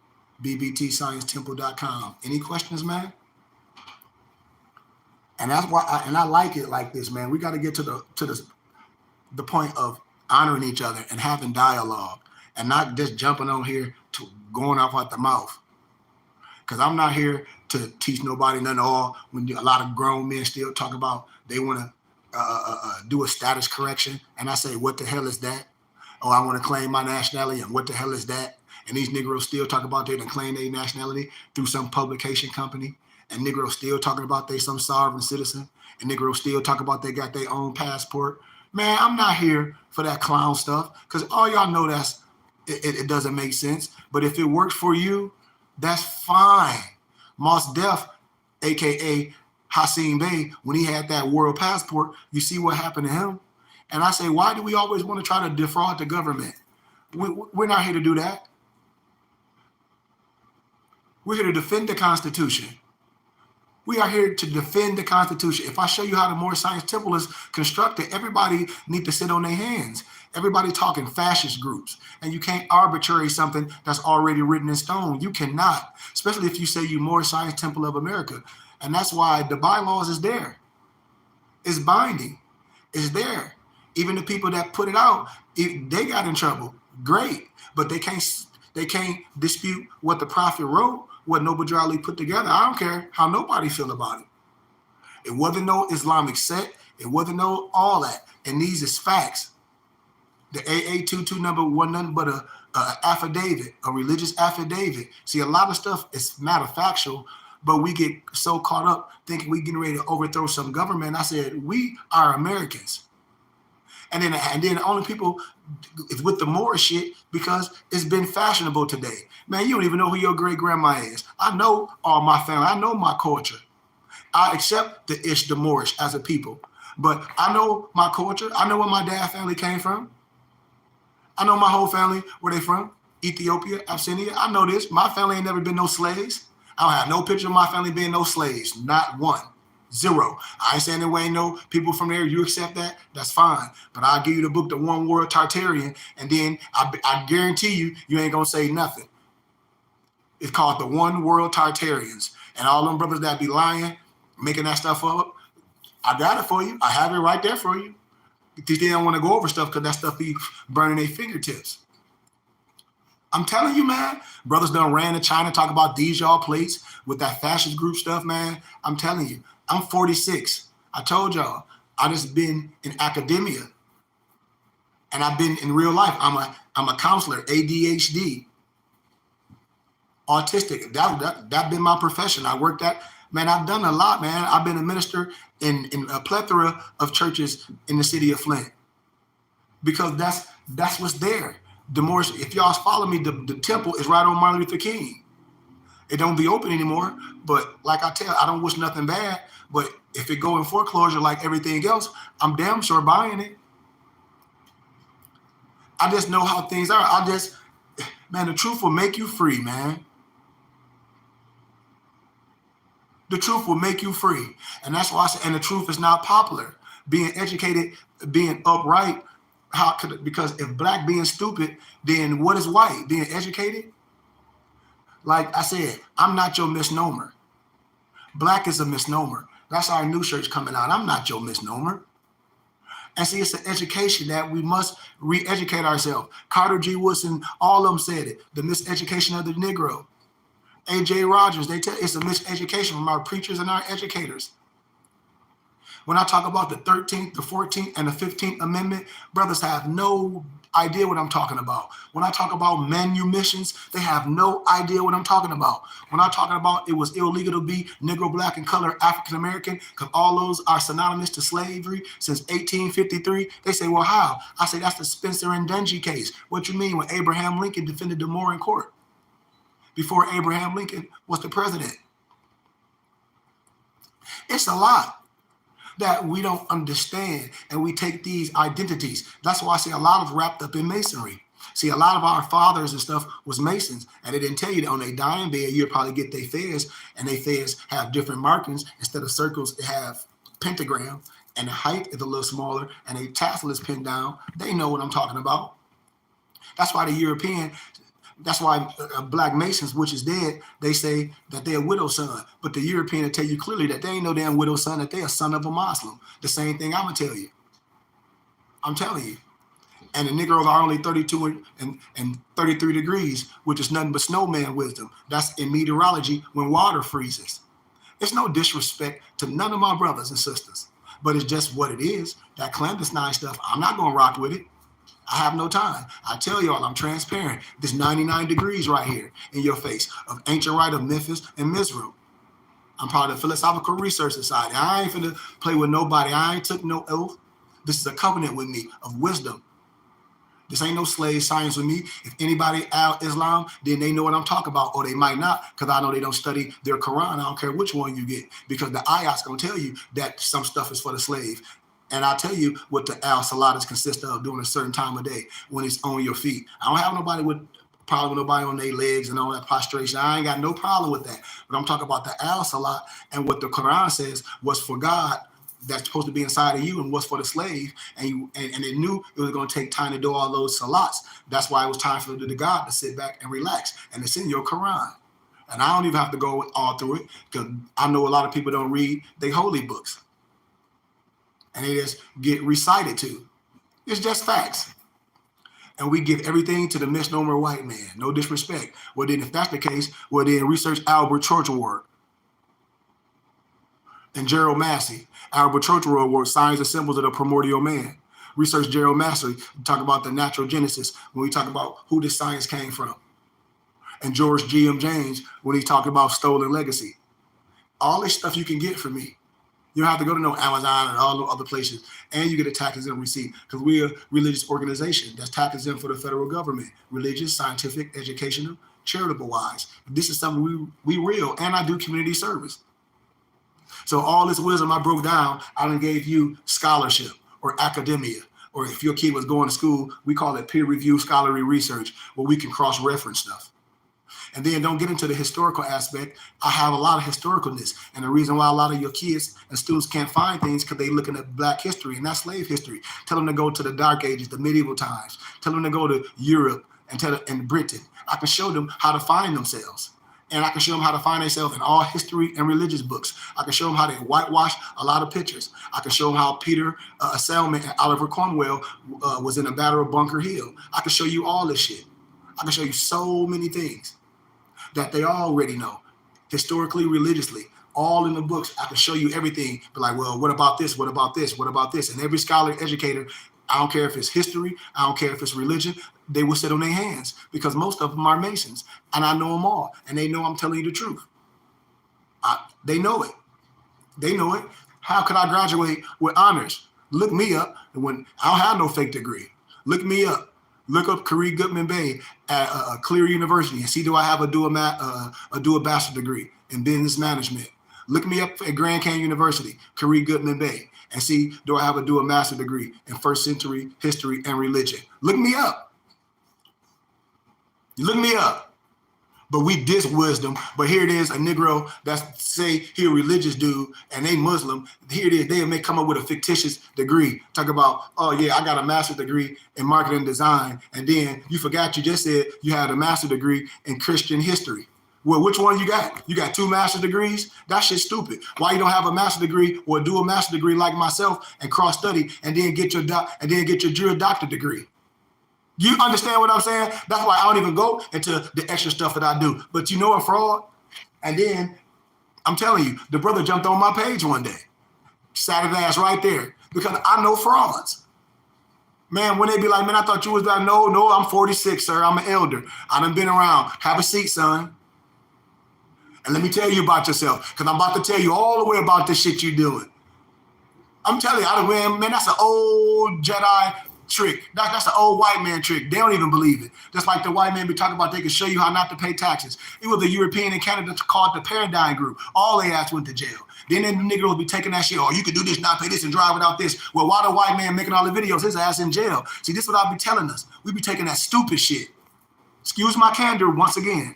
bbtsciencetemple.com. Any questions, man? And that's why I like it like this, man. We got to get to the point of honoring each other and having dialogue and not just jumping on here to going off at the mouth. Because I'm not here to teach nobody nothing at all. When a lot of grown men still talk about they want to do a status correction. And I say, what the hell is that? Oh, I want to claim my nationality. And what the hell is that? And these Negroes still talk about they done claim their nationality through some publication company. And Negroes still talking about they some sovereign citizen. And Negroes still talk about they got their own passport. Man, I'm not here for that clown stuff. Because all y'all know it doesn't make sense. But if it works for you, that's fine. Mos Def, a.k.a. Hassim Bey, when he had that world passport, you see what happened to him? And I say, why do we always want to try to defraud the government? We're not here to do that. We're here to defend the Constitution. We are here to defend the Constitution. If I show you how the Moorish Science Temple is constructed, everybody need to sit on their hands. Everybody talking fascist groups. And you can't arbitrary something that's already written in stone. You cannot, especially if you say you Moorish Science Temple of America. And that's why the bylaws is there. It's binding. It's there. Even the people that put it out, they got in trouble. Great. But they can't dispute what the prophet wrote, what Noble Drew Ali put together. I don't care how nobody feel about it. It wasn't no Islamic sect. It wasn't no all that. And these is facts. The AA22 number wasn't nothing but a affidavit, a religious affidavit. See, a lot of stuff is matter factual, but we get so caught up thinking we getting ready to overthrow some government. I said, we are Americans. And then the only people is with the Moorish shit because it's been fashionable today. Man, you don't even know who your great grandma is. I know all my family. I know my culture. I accept the Moorish as a people, but I know my culture. I know where my dad's family came from. I know my whole family, where they from. Ethiopia, Abyssinia. I know this. My family ain't never been no slaves. I don't have no picture of my family being no slaves. Not one. Zero. I ain't saying there ain't no people from there. You accept that? That's fine. But I'll give you the book, The One World Tartarian, and then I guarantee you ain't gonna say nothing. It's called The One World Tartarians. And all them brothers that be lying, making that stuff up, I got it for you. I have it right there for you. They don't want to go over stuff because that stuff be burning their fingertips. I'm telling you, man, brothers done ran to China, talk about these y'all plates with that fascist group stuff, man. I'm telling you, I'm 46. I told y'all, I just been in academia. And I've been in real life. I'm a counselor, ADHD, autistic. That been my profession. I worked at, man, I've done a lot, man. I've been a minister in a plethora of churches in the city of Flint. Because that's what's there. The Moorish, if y'all follow me, the temple is right on Martin Luther King. It don't be open anymore, but like I don't wish nothing bad, but if it go in foreclosure like everything else, I'm damn sure buying it. I just know how things are. Man, the truth will make you free, man. The truth will make you free. And that's why I say, and the truth is not popular. Being educated, being upright, because if black being stupid, then what is white? Being educated? Like I said, I'm not your misnomer. Black is a misnomer. That's our new shirts coming out. I'm not your misnomer. And see, it's an education that we must re-educate ourselves. Carter G. Woodson, all of them said it. The miseducation of the Negro. A.J. Rogers, they tell it's a miseducation from our preachers and our educators. When I talk about the 13th, the 14th, and the 15th Amendment, brothers have no idea what I'm talking about. When I talk about manumissions, they have no idea what I'm talking about. When I'm talking about it was illegal to be Negro, Black, and color African American, because all those are synonymous to slavery since 1853, they say, well, how? I say, that's the Spencer and Dungy case. What you mean when Abraham Lincoln defended the Moore in court? Before Abraham Lincoln was the president. It's a lot that we don't understand, and we take these identities. That's why I say a lot of wrapped up in masonry. See, a lot of our fathers and stuff was Masons, and they didn't tell you that on their dying bed, you'll probably get their fez, and their fez have different markings. Instead of circles, they have pentagram, and the height is a little smaller, and a tassel is pinned down. They know what I'm talking about. That's why that's why Black Masons, which is dead, they say that they're a widow's son. But the European will tell you clearly that they ain't no damn widow's son, that they're a son of a Muslim. The same thing I'm going to tell you. I'm telling you. And the Negroes are only 32 and 33 degrees, which is nothing but snowman wisdom. That's in meteorology when water freezes. It's no disrespect to none of my brothers and sisters, but it's just what it is. That clandestine stuff, I'm not going to rock with it. I have no time. I tell y'all, I'm transparent. This 99 degrees right here in your face of ancient rite of Memphis and Mizraim. I'm part of the Philosophical Research Society. I ain't finna play with nobody. I ain't took no oath. This is a covenant with me of wisdom. This ain't no slave science with me. If anybody out Islam, then they know what I'm talking about, or they might not, because I know they don't study their Quran. I don't care which one you get, because the ayat's gonna tell you that some stuff is for the slave. And I'll tell you what the al-salatas consist of during a certain time of day when it's on your feet. I don't have nobody with problem with nobody on their legs and all that prostration. I ain't got no problem with that. But I'm talking about the al-salat and what the Quran says was for God that's supposed to be inside of you and what's for the slave. And it knew it was going to take time to do all those salats. That's why it was time for the God to sit back and relax. And it's in your Quran. And I don't even have to go all through it because I know a lot of people don't read their holy books. And they just get recited to. It's just facts. And we give everything to the misnomer white man. No disrespect. Well, then if that's the case, well, then research Albert Churchward and Gerald Massey. Albert Churchward wrote Signs and Symbols of the Primordial Man. Research Gerald Massey. Talk about the natural genesis when we talk about who this science came from. And George G.M. James when he talked about stolen legacy. All this stuff you can get from me. You don't have to go to no Amazon and all the other places. And you get a tax-exempt receipt because we're a religious organization that's tax-exempt for the federal government. Religious, scientific, educational, charitable-wise. This is something we real, and I do community service. So all this wisdom I broke down, I done gave you scholarship or academia. Or if your kid was going to school, we call it peer-reviewed scholarly research where we can cross-reference stuff. And then don't get into the historical aspect. I have a lot of historicalness. And the reason why a lot of your kids and students can't find things because they're looking at Black history and not slave history. Tell them to go to the Dark Ages, the medieval times. Tell them to go to Europe and Britain. I can show them how to find themselves. And I can show them how to find themselves in all history and religious books. I can show them how they whitewash a lot of pictures. I can show them how Peter Selman and Oliver Cromwell was in the Battle of Bunker Hill. I can show you all this shit. I can show you so many things that they already know, historically, religiously, all in the books. I can show you everything. But like, well, what about this? What about this? What about this? And every scholar, educator, I don't care if it's history, I don't care if it's religion, they will sit on their hands because most of them are Masons. And I know them all. And they know I'm telling you the truth. They know it. They know it. How could I graduate with honors? Look me up. When I don't have no fake degree. Look me up. Look up Kareem Goodman Bay at Clear University and see do I have a dual bachelor degree in business management. Look me up at Grand Canyon University, Kareem Goodman Bay, and see do I have a dual master degree in first century history and religion. Look me up. Look me up. But we diss wisdom. But here it is, a Negro that's say he a religious dude and they Muslim. Here it is, they may come up with a fictitious degree. Talk about, oh yeah, I got a master's degree in marketing and design. And then you forgot you just said you had a master's degree in Christian history. Well, which one you got? You got 2 master's degrees? That shit's stupid. Why you don't have a master's degree or do a master's degree like myself and cross study and then get your juris doctor degree? You understand what I'm saying? That's why I don't even go into the extra stuff that I do. But you know a fraud? And then I'm telling you, the brother jumped on my page one day. Sat his ass right there because I know frauds. Man, when they be like, man, I thought you was that. No, I'm 46, sir. I'm an elder. I done been around. Have a seat, son. And let me tell you about yourself because I'm about to tell you all the way about this shit you doing. I'm telling you, man, that's an old Jedi trick. That's an old white man trick. They don't even believe it. Just like the white man be talking about they can show you how not to pay taxes. It was the European and Canada called the Paradigm Group. All they ass went to jail. Then the nigga will be taking that shit, oh, you can do this, not pay this, and drive without this. Well, why the white man making all the videos? His ass in jail. See, this is what I be telling us. We be taking that stupid shit. Excuse my candor once again.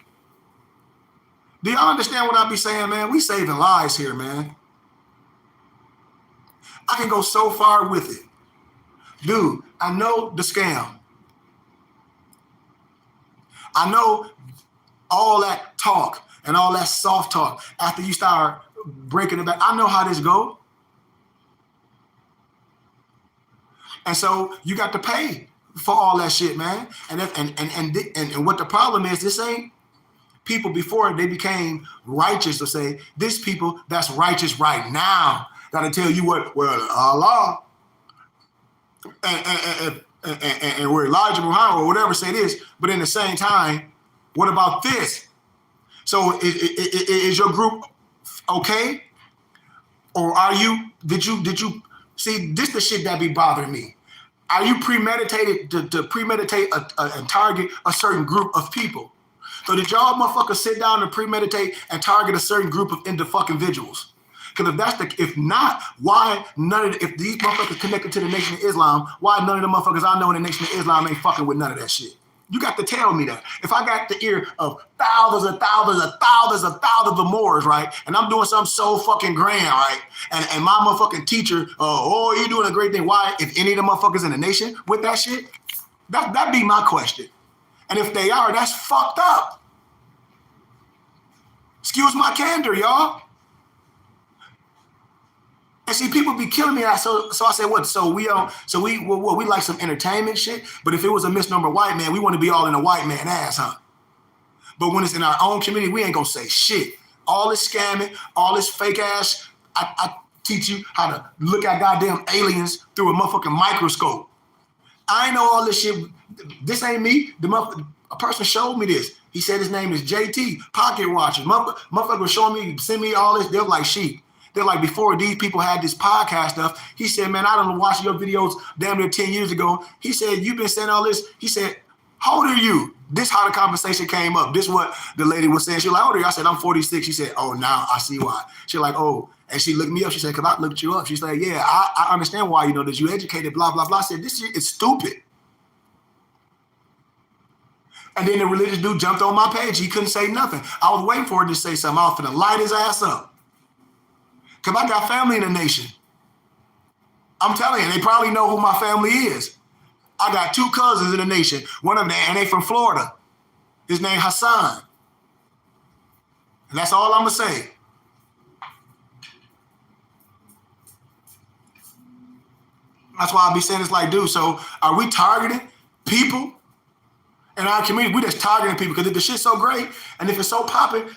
Do y'all understand what I be saying, man? We saving lives here, man. I can go so far with it. Dude, I know the scam. I know all that talk and all that soft talk after you start breaking it back. I know how this go. And so you got to pay for all that shit, man. And what the problem is, this ain't people before they became righteous to say, this people that's righteous right now gotta tell you what, well, Allah and where Elijah Muhammad or whatever say this, but in the same time, what about this? So is your group okay? Or did you see this the shit that be bothering me? Are you premeditated to premeditate and target a certain group of people? So did y'all motherfuckers sit down and premeditate and target a certain group of individuals? Because if not, why if these motherfuckers connected to the Nation of Islam, why none of the motherfuckers I know in the Nation of Islam ain't fucking with none of that shit? You got to tell me that. If I got the ear of thousands of Moors, right, and I'm doing something so fucking grand, right, and my motherfucking teacher, oh, you're doing a great thing. Why, if any of the motherfuckers in the nation with that shit? That'd be my question. And if they are, that's fucked up. Excuse my candor, y'all. And see, people be killing me. So I said, what? So we like some entertainment shit. But if it was a misnomer white man, we want to be all in a white man ass, huh? But when it's in our own community, we ain't gonna say shit. All this scamming, all this fake ass. I teach you how to look at goddamn aliens through a motherfucking microscope. I ain't know all this shit. This ain't me. A person showed me this. He said his name is JT, Pocket Watchers. Motherfucker was showing me, send me all this. They're like sheep. They're like, before these people had this podcast stuff, he said, man, I done watched your videos damn near 10 years ago. He said, you've been saying all this. He said, how old are you? This how the conversation came up. This what the lady was saying. She was like, how old are you? I said, I'm 46. She said, oh, now I see why. She like, oh. And she looked me up. She said, because I looked you up. She's like, yeah, I understand why you know this. You educated, blah, blah, blah. I said, this shit is stupid. And then the religious dude jumped on my page. He couldn't say nothing. I was waiting for him to say something. I was finna light his ass up. Because I got family in the nation. I'm telling you, they probably know who my family is. I got 2 cousins in the nation. One of them, and they from Florida. His name Hassan. And that's all I'm going to say. That's why I be saying it's like, dude, so are we targeting people in our community? We just targeting people because if the shit's so great and if it's so popping,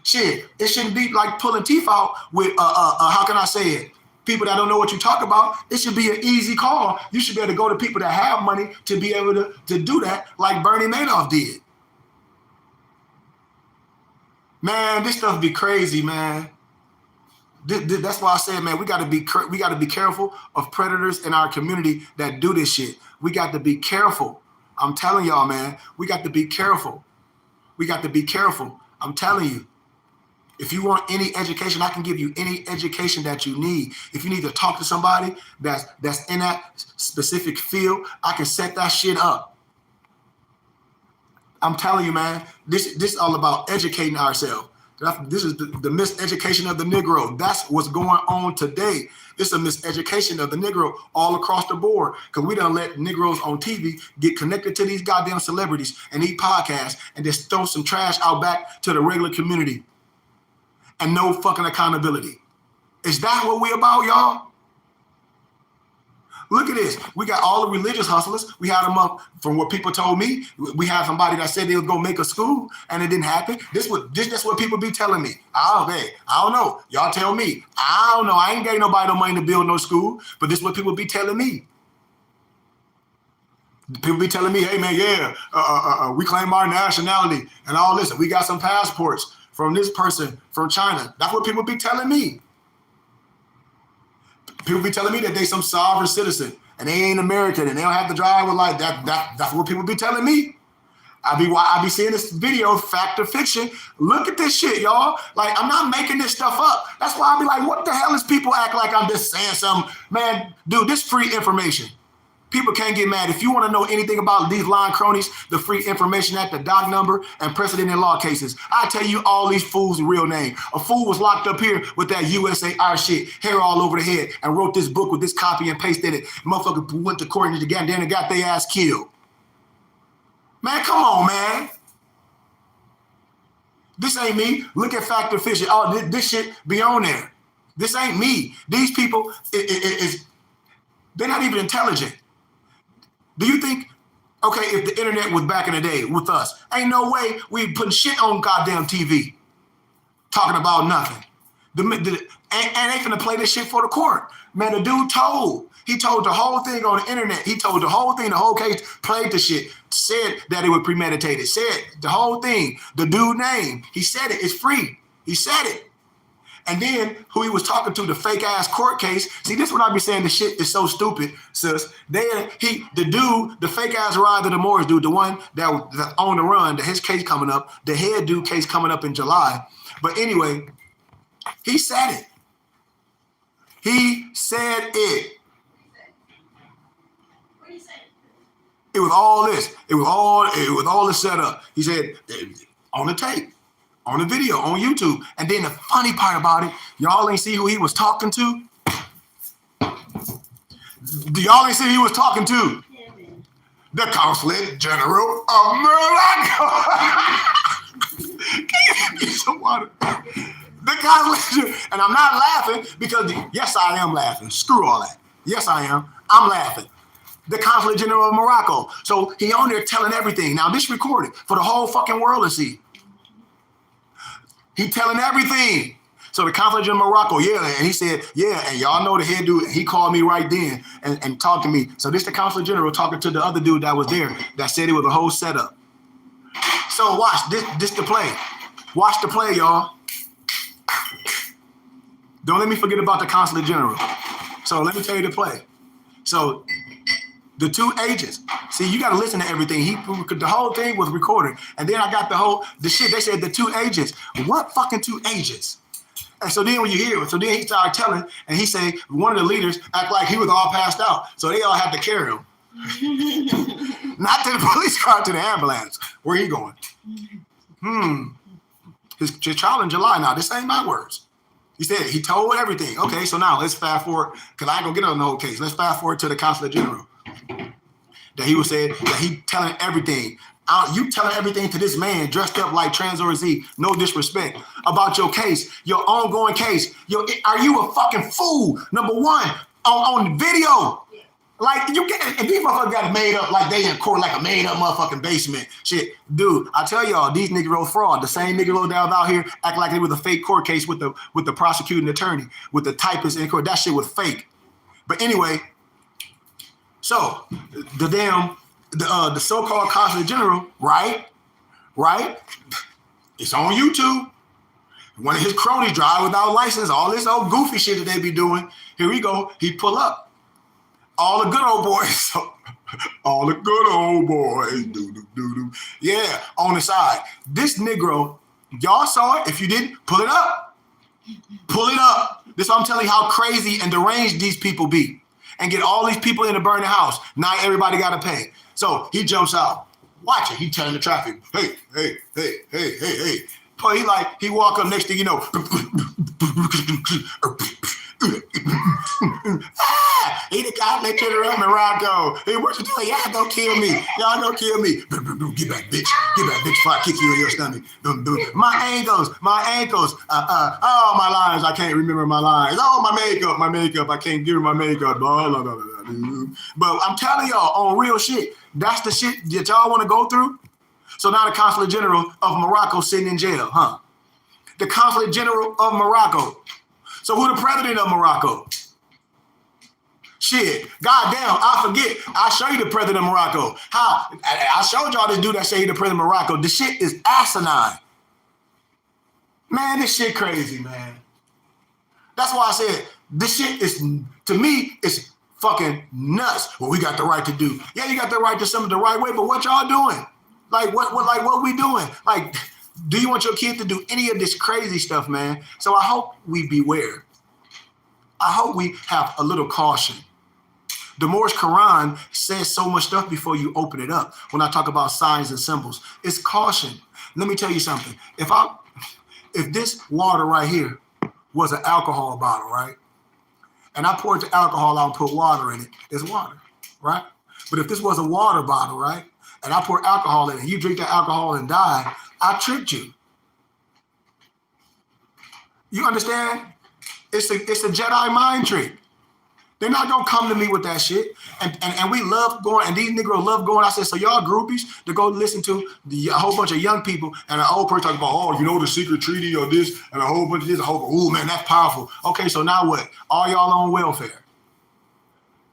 shit, it shouldn't be like pulling teeth out with, how can I say it? People that don't know what you talk about. It should be an easy call. You should be able to go to people that have money to be able to do that like Bernie Madoff did. Man, this stuff be crazy, man. That's why I said, man, we got to be careful of predators in our community that do this shit. We got to be careful. I'm telling y'all, man, we got to be careful. We got to be careful. I'm telling you. If you want any education, I can give you any education that you need. If you need to talk to somebody that's in that specific field, I can set that shit up. I'm telling you, man, this is all about educating ourselves. This is the miseducation of the Negro. That's what's going on today. It's a miseducation of the Negro all across the board because we done let Negroes on TV get connected to these goddamn celebrities and these podcasts and just throw some trash out back to the regular community and no fucking accountability. Is that what we about, y'all? Look at this. We got all the religious hustlers. We had them up from what people told me. We had somebody that said they would go make a school and it didn't happen. That's what people be telling me. I don't know. Y'all tell me. I don't know. I ain't gave nobody no money to build no school, but this is what people be telling me. People be telling me, hey man, yeah, we claim our nationality and all this. And we got some passports from this person from China. That's what people be telling me. People be telling me that they some sovereign citizen and they ain't American and they don't have to drive with like that. That's what people be telling me. I be seeing this video, fact or fiction. Look at this shit, y'all. Like, I'm not making this stuff up. That's why I be like, what the hell is people act like I'm just saying something? Man, dude, this free information. People can't get mad. If you want to know anything about these lying cronies, the free information at the doc number and precedent in law cases, I tell you all these fools' real name. A fool was locked up here with that USAR shit, hair all over the head, and wrote this book with this copy and paste in it. Motherfucker went to court and then got their ass killed. Man, come on, man. This ain't me. Look at Factor Fisher. Oh, this shit be on there. This ain't me. These people, they're not even intelligent. Do you think, okay, if the internet was back in the day with us, ain't no way we putting shit on goddamn TV, talking about nothing. And they finna play this shit for the court. Man, the dude he told the whole thing on the internet. He told the whole thing, the whole case, played the shit, said that it was premeditated, said the whole thing, the dude name. He said it, it's free. He said it. And then who he was talking to, the fake ass court case. See, this is what I be saying. The shit is so stupid, sis. The fake ass Ryder the Morris dude, the one that was on the run, his case coming up, the head dude case coming up in July. But anyway, He said it. He said it. What did he say? It was all this. It was all this set up. He said on the tape, on the video, on YouTube. And then the funny part about it, y'all ain't see who he was talking to? Y'all ain't see who he was talking to? Yeah, man. The Consulate General of Morocco. Can you give me some water? The Consulate, and I'm not laughing because, yes, I am laughing. Screw all that. Yes, I am. I'm laughing. The Consulate General of Morocco. So he on there telling everything. Now this recorded for the whole fucking world to see. He telling everything. So the Consulate General of Morocco, yeah, and he said, yeah, and y'all know the head dude, he called me right then and talked to me. So this the Consulate General talking to the other dude that was there that said it was a whole setup. So watch, this the play. Watch the play, y'all. Don't let me forget about the Consulate General. So let me tell you the play. So the two agents. See, you got to listen to everything. The whole thing was recorded. And then I got the shit. They said the two agents. What fucking two agents? And so then when you hear it, so then he started telling, and he said one of the leaders act like he was all passed out. So they all had to carry him. Not to the police car, to the ambulance. Where he going? His trial in July now. This ain't my words. He said he told everything. Okay, so now let's fast forward, because I ain't gonna get on the whole case. Let's fast forward to the Consulate General. That he was saying that he telling everything. You telling everything to this man dressed up like Transor Z, no disrespect, about your case, your ongoing case. Are you a fucking fool? Number one, on the video. Like, you get, and these motherfuckers got it made up like they in court, like a made up motherfucking basement. Shit, dude, I tell y'all, these Negroes fraud. The same Negroes that was out here act like it was a fake court case with the prosecuting attorney, with the typist in court. That shit was fake. But anyway, so the so-called Consulate General, right? It's on YouTube. One of his cronies drive without license, all this old goofy shit that they be doing. Here we go. He pull up. All the good old boys. All the good old boys. Do. Yeah, on the side. This Negro, y'all saw it. If you didn't, pull it up. Pull it up. This is what I'm telling you, how crazy and deranged these people be. And get all these people in the burning house. Now everybody got to pay. So he jumps out. Watch it. He turn the traffic. Hey. He walk up, next thing you know. He the guy that killed around Morocco. Hey, what you doing? Y'all gonna kill me. Get back, bitch. Before I kick you in your stomach. My ankles. Oh, my lines. I can't remember my lines. Oh, my makeup. I can't give her my makeup. Blah, blah, blah, blah. But I'm telling y'all, on real shit, that's the shit that y'all want to go through. So now the Consulate General of Morocco sitting in jail, huh? The Consulate General of Morocco. So who the president of Morocco? Shit, goddamn, I forget. I'll show you the president of Morocco. How? I showed y'all this dude that say he the president of Morocco. This shit is asinine. Man, this shit crazy, man. That's why I said this shit is, to me, it's fucking nuts. Well, we got the right to do. Yeah, you got the right to something the right way, but what y'all doing? Like what we doing? Like, do you want your kid to do any of this crazy stuff, man? So I hope we beware. I hope we have a little caution. The Moorish Quran says so much stuff before you open it up. When I talk about signs and symbols, it's caution. Let me tell you something. If this water right here was an alcohol bottle, right? And I poured the alcohol out and put water in it, it's water, right? But if this was a water bottle, right? And I pour alcohol in it, you drink that alcohol and die, I tricked you. You understand? It's a Jedi mind trick. They're not gonna come to me with that shit. And we love going, and these Negroes love going. I said, so y'all groupies to go listen to a whole bunch of young people and an old person talking about, oh, you know, the secret treaty or this, and a whole bunch of this, oh man, that's powerful. Okay, so now what? All y'all on welfare.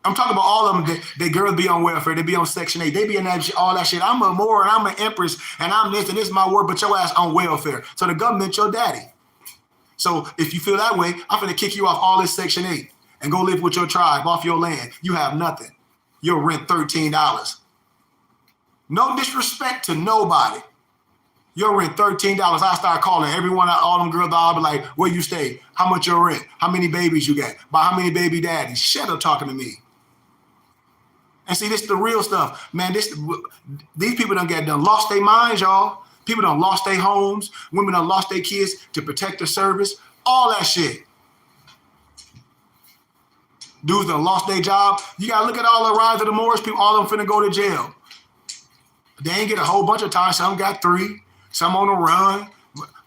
I'm talking about all of them. They girls be on welfare. They be on Section 8. They be in that shit, all that shit. I'm a Moor and I'm an empress and I'm this and this is my word, but your ass on welfare. So the government your daddy. So if you feel that way, I'm going to kick you off all this Section 8 and go live with your tribe off your land. You have nothing. Your rent $13. No disrespect to nobody. Your rent $13. I start calling everyone, all them girls. I'll be like, where you stay? How much your rent? How many babies you got? By how many baby daddies? Shut up talking to me. And see, this is the real stuff, man. These people done lost their minds, y'all. People done lost their homes. Women done lost their kids to protect the service. All that shit. Dudes done lost their job. You gotta look at all the rise of the Morris people. All of them finna go to jail. They ain't get a whole bunch of time. Some got 3. Some on the run.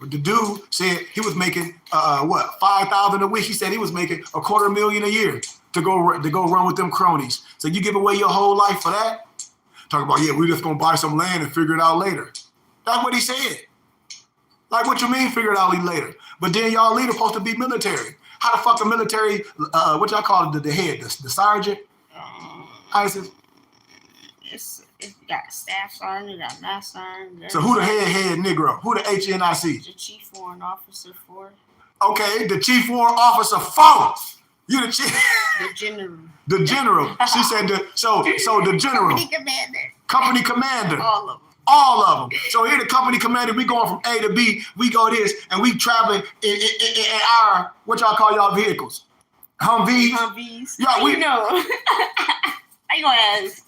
The dude said he was making $5,000 a week. He said he was making $250,000 a year to go run with them cronies. So you give away your whole life for that? Talk about, yeah, we just gonna buy some land and figure it out later. That's what he said. Like, what you mean figure it out later? But then y'all leaders supposed to be military. How the fuck the military, what y'all call it, the head, the sergeant? How is it? It's got staff sergeant, got master sergeant. So who the head Negro? Who the HNIC? The chief warrant officer for. Okay, the chief warrant officer for. You the chief. The general. The general. She said so the general. Company commander. Company commander. All of them. All of them. So here the company commander, we going from A to B, we go this, and we traveling in our, what y'all call y'all vehicles? Humvees? Humvees. Yeah, we know. How you gonna ask?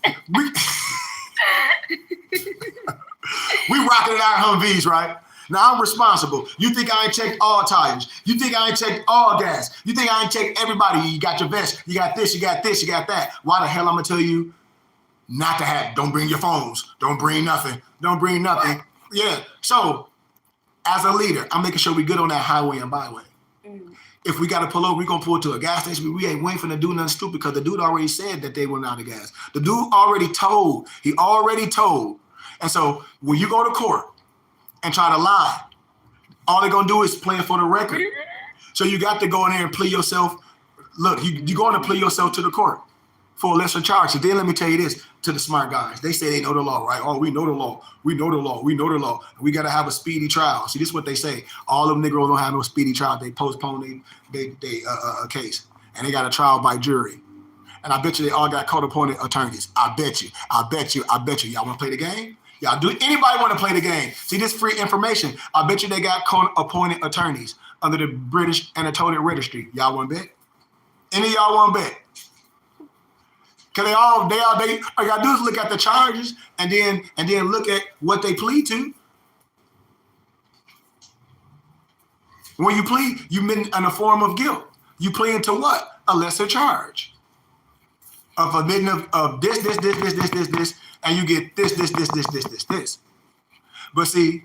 We rocking in our Humvees, right? Now I'm responsible. You think I ain't checked all tires? You think I ain't checked all gas? You think I ain't checked everybody? You got your vest, you got this, you got this, you got that. Why the hell I'm gonna tell you not to have, don't bring your phones, don't bring nothing, don't bring nothing. Yeah, so as a leader, I'm making sure we good on that highway and byway. If we gotta pull over, we gonna pull to a gas station. We ain't waiting for them to do nothing stupid because the dude already said that they went out of gas. The dude already told. He already told. And so when you go to court and try to lie, all they're gonna do is play it for the record. So you got to go in there and plea yourself. Look, you're going to plea yourself to the court for a lesser charge. So then let me tell you this to the smart guys. They say they know the law, right? Oh, we know the law. We know the law. We know the law. We got to have a speedy trial. See, this is what they say. All them Negroes don't have no speedy trial. They postpone a case. And they got a trial by jury. And I bet you they all got court-appointed attorneys. I bet you. I bet you. I bet you. Y'all want to play the game? Y'all do anybody want to play the game? See, this free information. I bet you they got court-appointed attorneys under the British Anatolian Registry. Y'all want to bet? Any of y'all want to bet? Cause they all gotta do is look at the charges and then look at what they plead to. When you plead, you mean in a form of guilt. You plead to what? A lesser charge. Of admitting of this, and you get this. But see,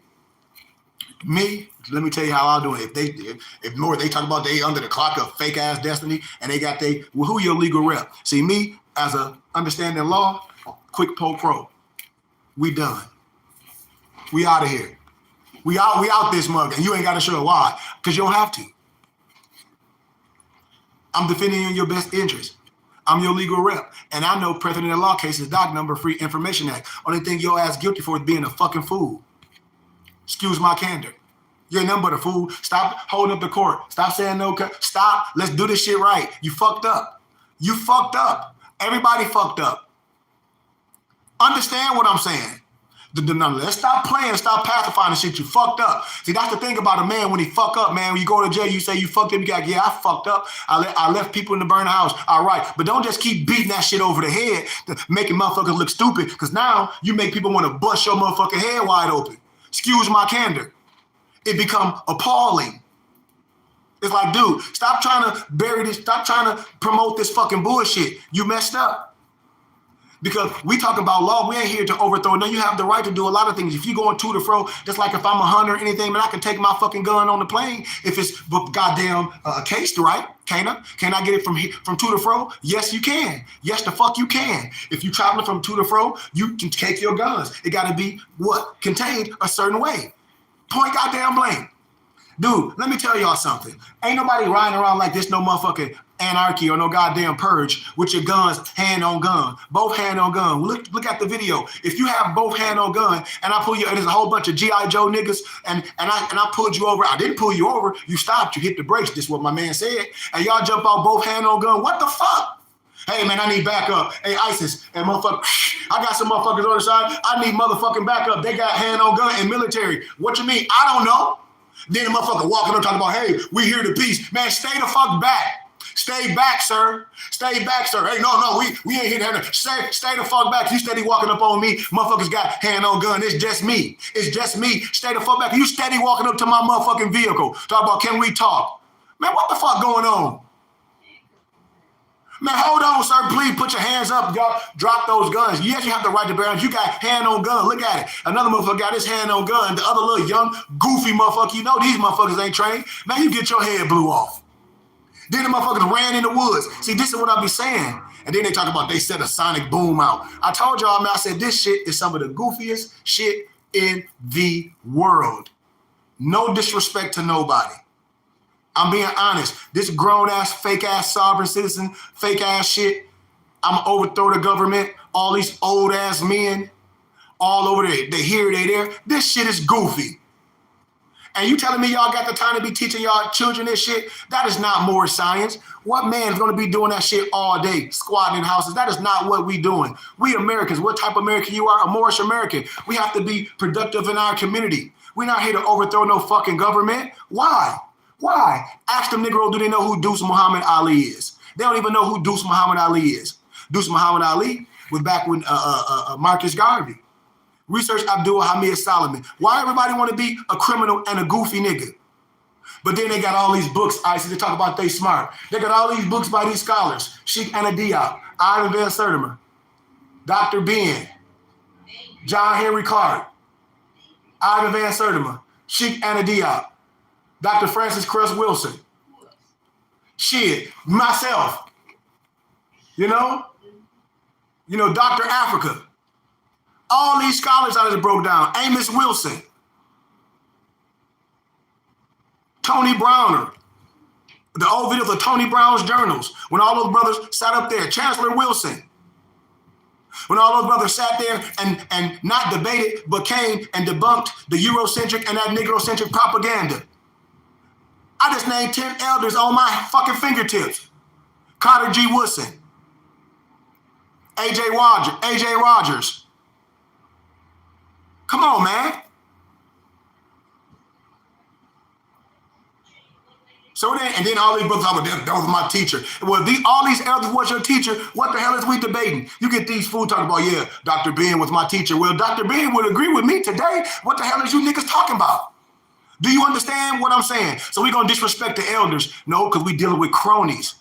me, let me tell you how I'll do it. If they talk about they under the clock of fake ass destiny and they got who your legal rep? See, me as a understanding law, quick pro. We done. We out of here. We out this mug, and you ain't got to show why, because you don't have to. I'm defending you in your best interest. I'm your legal rep, and I know President of Law cases, doc number, Free Information Act. Only thing your ass guilty for is being a fucking fool. Excuse my candor. You ain't nothing but a fool. Stop holding up the court. Stop saying no. Stop. Let's do this shit right. You fucked up. You fucked up. Everybody fucked up. Understand what I'm saying? Let's stop playing. Stop pacifying the shit. You fucked up. See, that's the thing about a man when he fuck up, man. When you go to jail, you say you fucked up. You got, yeah, I fucked up. I left people in the burning house. All right. But don't just keep beating that shit over the head, making motherfuckers look stupid, because now you make people want to bust your motherfucking head wide open. Excuse my candor. It become appalling. It's like, dude, stop trying to bury this. Stop trying to promote this fucking bullshit. You messed up. Because we talk about law, we ain't here to overthrow. No, you have the right to do a lot of things. If you going to the fro, just like if I'm a hunter or anything, man, I can take my fucking gun on the plane if it's goddamn cased, right? Can I? Can I get it from to the fro? Yes, you can. Yes, the fuck you can. If you traveling from to the fro, you can take your guns. It got to be what? Contained a certain way. Point goddamn blank. Dude, let me tell y'all something. Ain't nobody riding around like this no motherfucking anarchy or no goddamn purge with your guns hand on gun. Both hand on gun. Look at the video. If you have both hand on gun and I pull you, and there's a whole bunch of G.I. Joe niggas and I pulled you over. I didn't pull you over. You stopped. You hit the brakes. This is what my man said. And y'all jump out both hand on gun. What the fuck? Hey, man, I need backup. Hey, ISIS, and motherfucker, I got some motherfuckers on the side. I need motherfucking backup. They got hand on gun and military. What you mean? I don't know. Then the motherfucker walking up talking about, hey, we here to peace. Man, stay the fuck back. Stay back, sir. Stay back, sir. Hey, no, we ain't here to stay the fuck back. You steady walking up on me. Motherfuckers got hand on gun. It's just me. It's just me. Stay the fuck back. You steady walking up to my motherfucking vehicle. Talk about, can we talk? Man, what the fuck going on? Man, hold on, sir. Please put your hands up. Y'all drop those guns. Yes, you have the right to bear arms. You got hand on gun. Look at it. Another motherfucker got his hand on gun. The other little young, goofy motherfucker, you know these motherfuckers ain't trained. Man, you get your head blew off. Then the motherfuckers ran in the woods. See, this is what I be saying. And then they talk about they set a sonic boom out. I told y'all, man, I said this shit is some of the goofiest shit in the world. No disrespect to nobody. I'm being honest. This grown-ass, fake-ass sovereign citizen, fake-ass shit. I'm overthrow the government. All these old-ass men all over there. They here, they there. This shit is goofy. And you telling me y'all got the time to be teaching y'all children this shit? That is not more science. What man is going to be doing that shit all day, squatting in houses? That is not what we doing. We Americans, what type of American you are? A Moorish American. We have to be productive in our community. We're not here to overthrow no fucking government. Why? Why? Ask them Negro, do they know who Deuce Muhammad Ali is? They don't even know who Deuce Muhammad Ali is. Deuce Muhammad Ali was back when Marcus Garvey. Research Abdul Hamid Solomon. Why everybody want to be a criminal and a goofy nigga? But then they got all these books, ISIS, they talk about they smart. They got all these books by these scholars. Sheikh Anna Diop, Ivan Van Sertimer, Dr. Ben, John Henry Clark, Ivan Van Sertimer, Sheikh Anna Diop, Dr. Francis Cress Wilson. Shit, myself. You know, Dr. Africa. All these scholars I just broke down. Amos Wilson. Tony Browner. The old videos of Tony Brown's journals. When all those brothers sat up there. Chancellor Wilson. When all those brothers sat there and not debated, but came and debunked the Eurocentric and that Negrocentric propaganda. I just named 10 elders on my fucking fingertips. Carter G. Woodson. A.J. Rogers. Come on, man. So then all these books, that was my teacher. Well, all these elders was your teacher. What the hell is we debating? You get these fools talking about, yeah, Dr. Ben was my teacher. Well, Dr. Ben would agree with me today. What the hell is you niggas talking about? Do you understand what I'm saying? So we gonna disrespect the elders? No, because we dealing with cronies.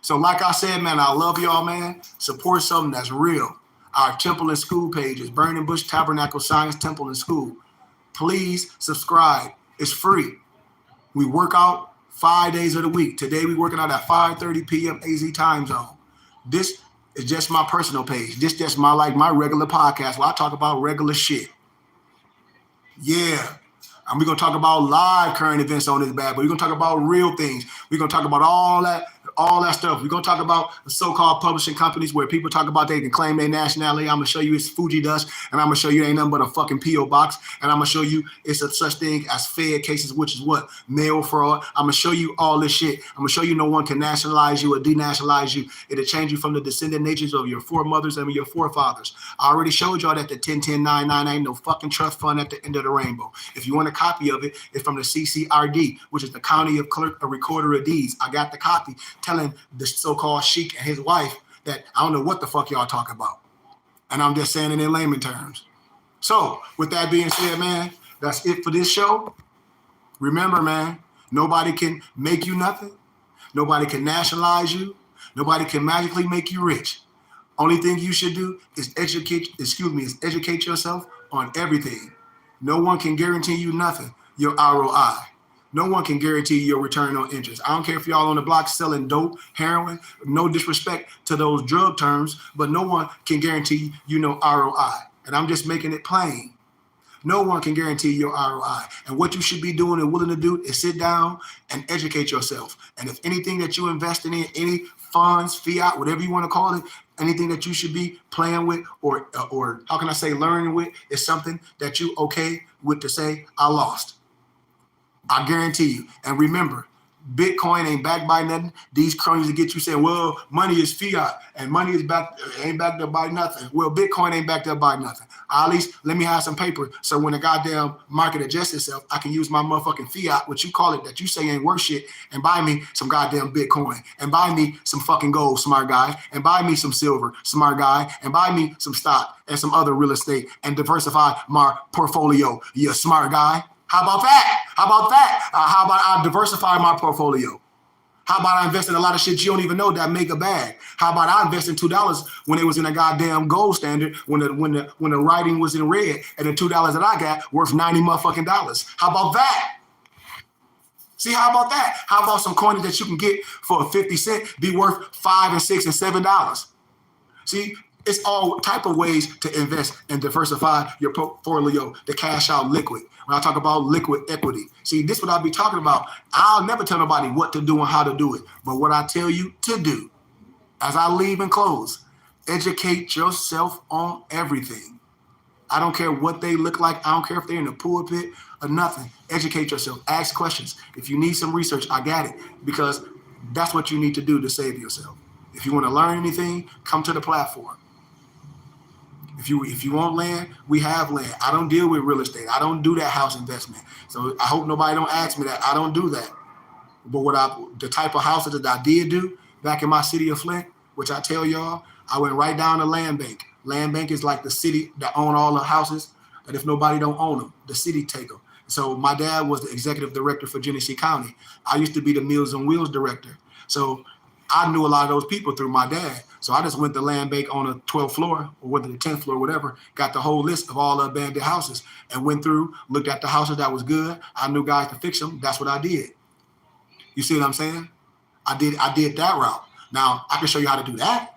So like I said, man, I love y'all, man. Support something that's real. Our temple and school pages, Burning Bush Tabernacle Science Temple and School. Please subscribe. It's free. We work out 5 days of the week. Today we working out at 5:30 p.m. AZ time zone. This is just my personal page. This just my regular podcast where I talk about regular shit. Yeah. And we're going to talk about live current events on this bad, but we're going to talk about real things. We're going to talk about all that stuff. We're going to talk about the so-called publishing companies where people talk about they can claim their nationality. I'm going to show you it's Fuji dust, and I'm going to show you ain't nothing but a fucking P.O. box, and I'm going to show you it's a such thing as Fed cases, which is what? Mail fraud. I'm going to show you all this shit. I'm going to show you no one can nationalize you or denationalize you. It'll change you from the descendant natures of your foremothers and your forefathers. I already showed y'all that the 101099 ain't no fucking trust fund at the end of the rainbow. If you want a copy of it, it's from the CCRD, which is the County of Clerk, a Recorder of Deeds. I got the copy telling the so-called sheik and his wife that I don't know what the fuck y'all talking about. And I'm just saying it in layman terms. So with that being said, man, that's it for this show. Remember, man, nobody can make you nothing. Nobody can nationalize you. Nobody can magically make you rich. Only thing you should do is educate yourself on everything. No one can guarantee you nothing, your ROI. No one can guarantee your return on interest. I don't care if y'all on the block selling dope, heroin, no disrespect to those drug terms, but no one can guarantee you no ROI. And I'm just making it plain. No one can guarantee your ROI. And what you should be doing and willing to do is sit down and educate yourself. And if anything that you invest in, any funds, fiat, whatever you want to call it, anything that you should be playing with or how can I say learning with is something that you okay with to say, I lost. I guarantee you. And remember, Bitcoin ain't backed by nothing. These cronies that get you saying, well, money is fiat and money is ain't backed up by nothing. Well, Bitcoin ain't backed up by nothing. At least let me have some paper so when the goddamn market adjusts itself, I can use my motherfucking fiat, what you call it, that you say ain't worth shit, and buy me some goddamn Bitcoin, and buy me some fucking gold, smart guy, and buy me some silver, smart guy, and buy me some stock and some other real estate and diversify my portfolio, you smart guy. How about that? How about that? How about I diversify my portfolio? How about I invest in a lot of shit you don't even know that make a bag? How about I invest in $2 when it was in a goddamn gold standard, when the writing was in red, and the $2 that I got worth 90 motherfucking dollars? How about that? See, how about that? How about some coins that you can get for 50 cents be worth $5 and $6 and $7? See, it's all type of ways to invest and diversify your portfolio to cash out liquid. When I talk about liquid equity, see, this is what I'll be talking about. I'll never tell nobody what to do and how to do it. But what I tell you to do, as I leave and close, educate yourself on everything. I don't care what they look like. I don't care if they're in the pulpit or nothing. Educate yourself. Ask questions. If you need some research, I got it. Because that's what you need to do to save yourself. If you want to learn anything, come to the platform. If you want land, we have land. I don't deal with real estate. I don't do that house investment. So I hope nobody don't ask me that. I don't do that. But the type of houses that I did do back in my city of Flint, which I tell y'all, I went right down to Land Bank. Land Bank is like the city that own all the houses, that if nobody don't own them, the city take them. So my dad was the executive director for Genesee County. I used to be the Meals on Wheels director. So I knew a lot of those people through my dad. So I just went to Land Bank on the 12th floor or went to the 10th floor, whatever, got the whole list of all the abandoned houses and went through, looked at the houses that was good. I knew guys to fix them. That's what I did. You see what I'm saying? I did that route. Now I can show you how to do that.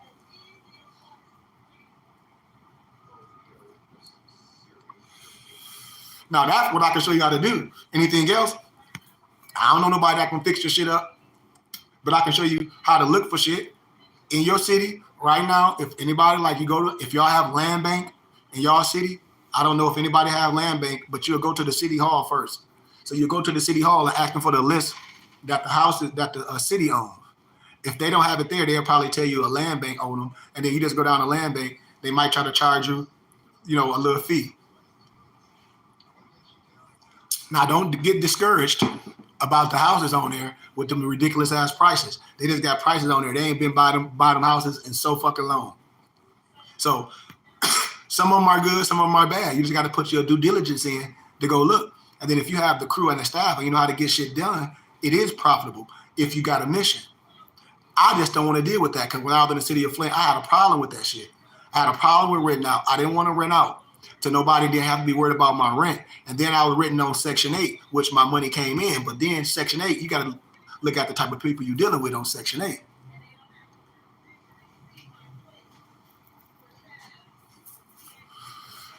Now that's what I can show you how to do. Anything else? I don't know nobody that can fix your shit up, but I can show you how to look for shit in your city right now. If anybody if y'all have Land Bank in y'all city, I don't know if anybody have Land Bank, but you'll go to the city hall first. So you go to the city hall and ask them for the list that the houses that the city owns. If they don't have it there, they'll probably tell you a Land Bank own them, and then you just go down to Land Bank. They might try to charge you, a little fee. Now, don't get discouraged about the houses on there with them ridiculous ass prices. They just got prices on there. They ain't been buying them houses in so fucking long. So some of them are good, some of them are bad. You just got to put your due diligence in to go look. And then if you have the crew and the staff and you know how to get shit done, it is profitable if you got a mission. I just don't want to deal with that because when I was in the city of Flint, I had a problem with that shit. I had a problem with renting out. I didn't want to rent out. So nobody didn't have to be worried about my rent. And then I was written on Section 8, which my money came in. But then Section 8, you got to look at the type of people you're dealing with on Section 8.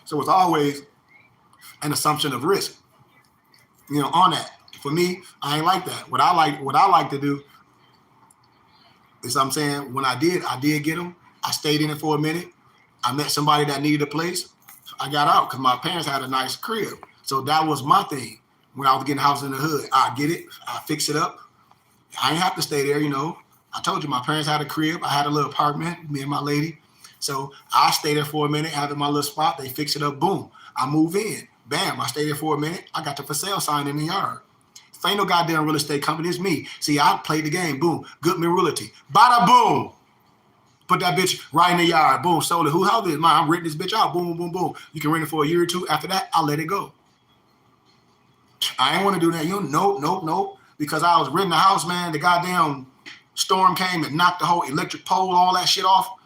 So it's always an assumption of risk, on that. For me, I ain't like that. What I like to do is I'm saying when I did get them. I stayed in it for a minute. I met somebody that needed a place. I got out because my parents had a nice crib. So that was my thing. When I was getting houses in the hood, I get it. I fix it up. I ain't have to stay there, I told you my parents had a crib. I had a little apartment, me and my lady. So I stayed there for a minute, having my little spot. They fix it up. Boom. I move in. Bam. I stayed there for a minute. I got the for sale sign in the yard. If ain't no goddamn real estate company, it's me. See, I played the game. Boom. Goodman Realty. Bada boom. Put that bitch right in the yard. Boom. Sold it. Who held it? I'm renting this bitch out. Boom, boom, boom, boom. You can rent it for a year or two. After that, I'll let it go. I ain't want to do that. Nope. Because I was renting the house, man. The goddamn storm came and knocked the whole electric pole, all that shit off.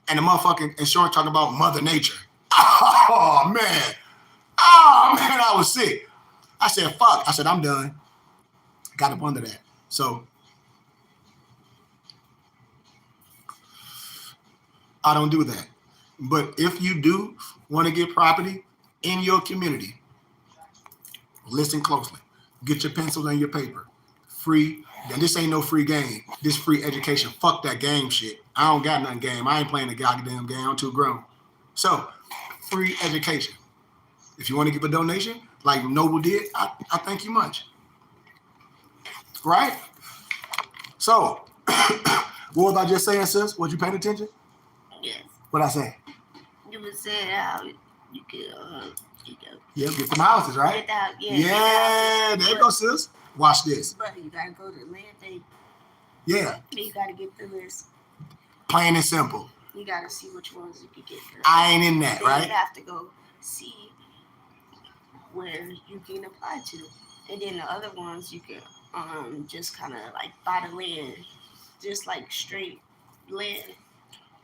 And the motherfucking insurance talking about Mother Nature. Oh, man. I was sick. I said, fuck. I said, I'm done. Got up under that. So I don't do that. But if you do want to get property in your community, listen closely. Get your pencil and your paper. Free. And this ain't no free game. This free education. Fuck that game shit. I don't got nothing game. I ain't playing the goddamn game. I'm too grown. So, free education. If you want to give a donation, like Noble did, I thank you much. Right? So, what was I just saying, sis? Was you paying attention? Yes. What I say? You was saying how you could, Yeah, get some houses, right? get out, Yeah, there you go, sis. Watch this. But you gotta go to the land bank. Yeah, You gotta get the list. plain and simple. You gotta see which ones you can get. I ain't in that, Then right? you have to go see where you can apply to, and then the other ones you can just kind of like buy the land, just like straight land.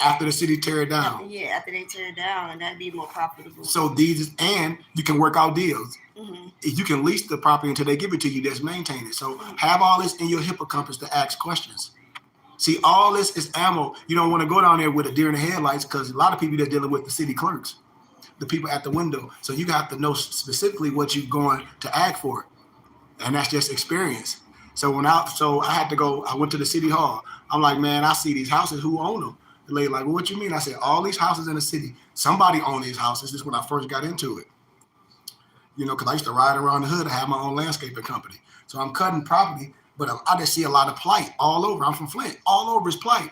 After the city tear it down. After they tear it down, and that'd be more profitable. So and you can work out deals. Mm-hmm. You can lease the property until they give it to you. Just maintain it. So have all this in your hippocampus to ask questions. See, all this is ammo. You don't want to go down there with a deer in the headlights because a lot of people that's dealing with the city clerks, the people at the window. So you have to know specifically what you're going to ask for, and that's just experience. So I had to go. I went to the city hall. I'm like, man, I see these houses. Who own them? The lady like, well, what you mean? I said, all these houses in the city. Somebody owned these houses. This is when I first got into it. You know, because I used to ride around the hood. I had my own landscaping company. So I'm cutting property, but I just see a lot of plight all over. I'm from Flint. All over is plight.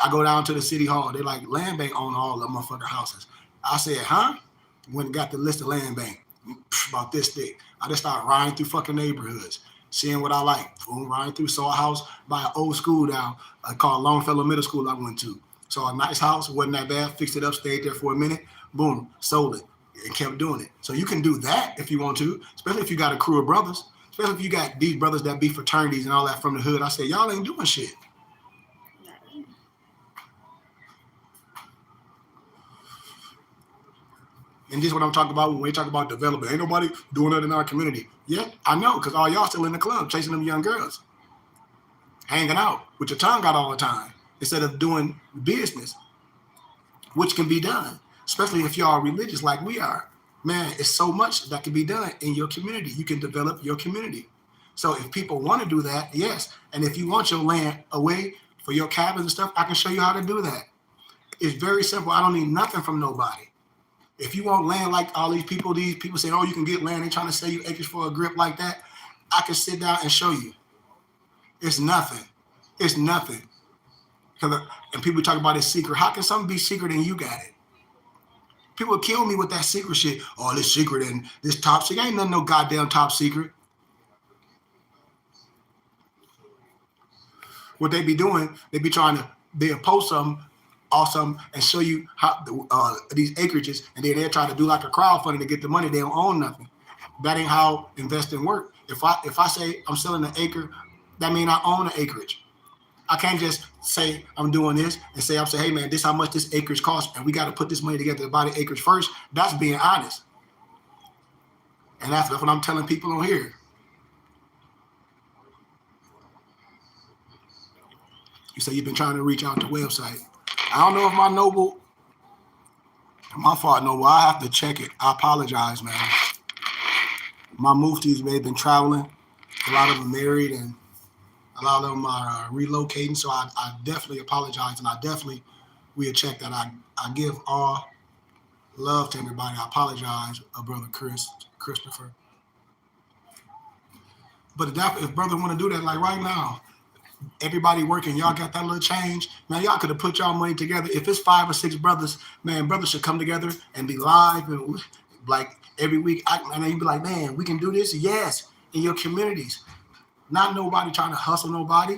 I go down to the city hall. They're like, land bank own all the motherfucking houses. I said, huh? When I got the list of land bank, about this thick. I just started riding through fucking neighborhoods, seeing what I like. Boom, riding through, saw a house by an old school down called Longfellow Middle School I went to. Saw a nice house, wasn't that bad, fixed it up, stayed there for a minute, boom, sold it, and kept doing it. So you can do that if you want to, especially if you got a crew of brothers, especially if you got these brothers that be fraternities and all that from the hood. I say, y'all ain't doing shit. And this is what I'm talking about when we talk about development. Ain't nobody doing it in our community. Yeah, I know, because all y'all still in the club chasing them young girls, hanging out with your tongue out all the time, instead of doing business, which can be done, especially if y'all are religious like we are. Man, it's so much that can be done in your community. You can develop your community. So if people want to do that, yes. And if you want your land away for your cabins and stuff, I can show you how to do that. It's very simple. I don't need nothing from nobody. If you want land like all these people say, oh, you can get land. They're trying to sell you acres for a grip like that. I can sit down and show you. It's nothing. It's nothing. And people talk about it's secret. How can something be secret and you got it? People kill me with that secret shit. Oh, this secret and this top secret. Ain't nothing no goddamn top secret. What they be doing, they'll post something awesome and show you how these acreages, and then they'll try to do like a crowdfunding to get the money. They don't own nothing. That ain't how investing work. If I say I'm selling an acre, that means I own an acreage. I can't just say I'm doing this and say, hey man, this is how much this acreage costs, and we got to put this money together to buy the acreage first. That's being honest. And that's what I'm telling people on here. You say you've been trying to reach out to the website. I don't know if my fault, Noble. I have to check it. I apologize, man. My muftis, they've been traveling. A lot of them married, and a lot of them are relocating. So I definitely apologize, and I definitely will check that. I give all love to everybody. I apologize, brother Christopher. But if brother want to do that, like right now, everybody working, y'all got that little change, man, y'all could have put y'all money together. If it's 5 or 6 brothers, man, brothers should come together and be live and like every week. And then you be like, man, we can do this. Yes, in your communities. Not nobody trying to hustle nobody.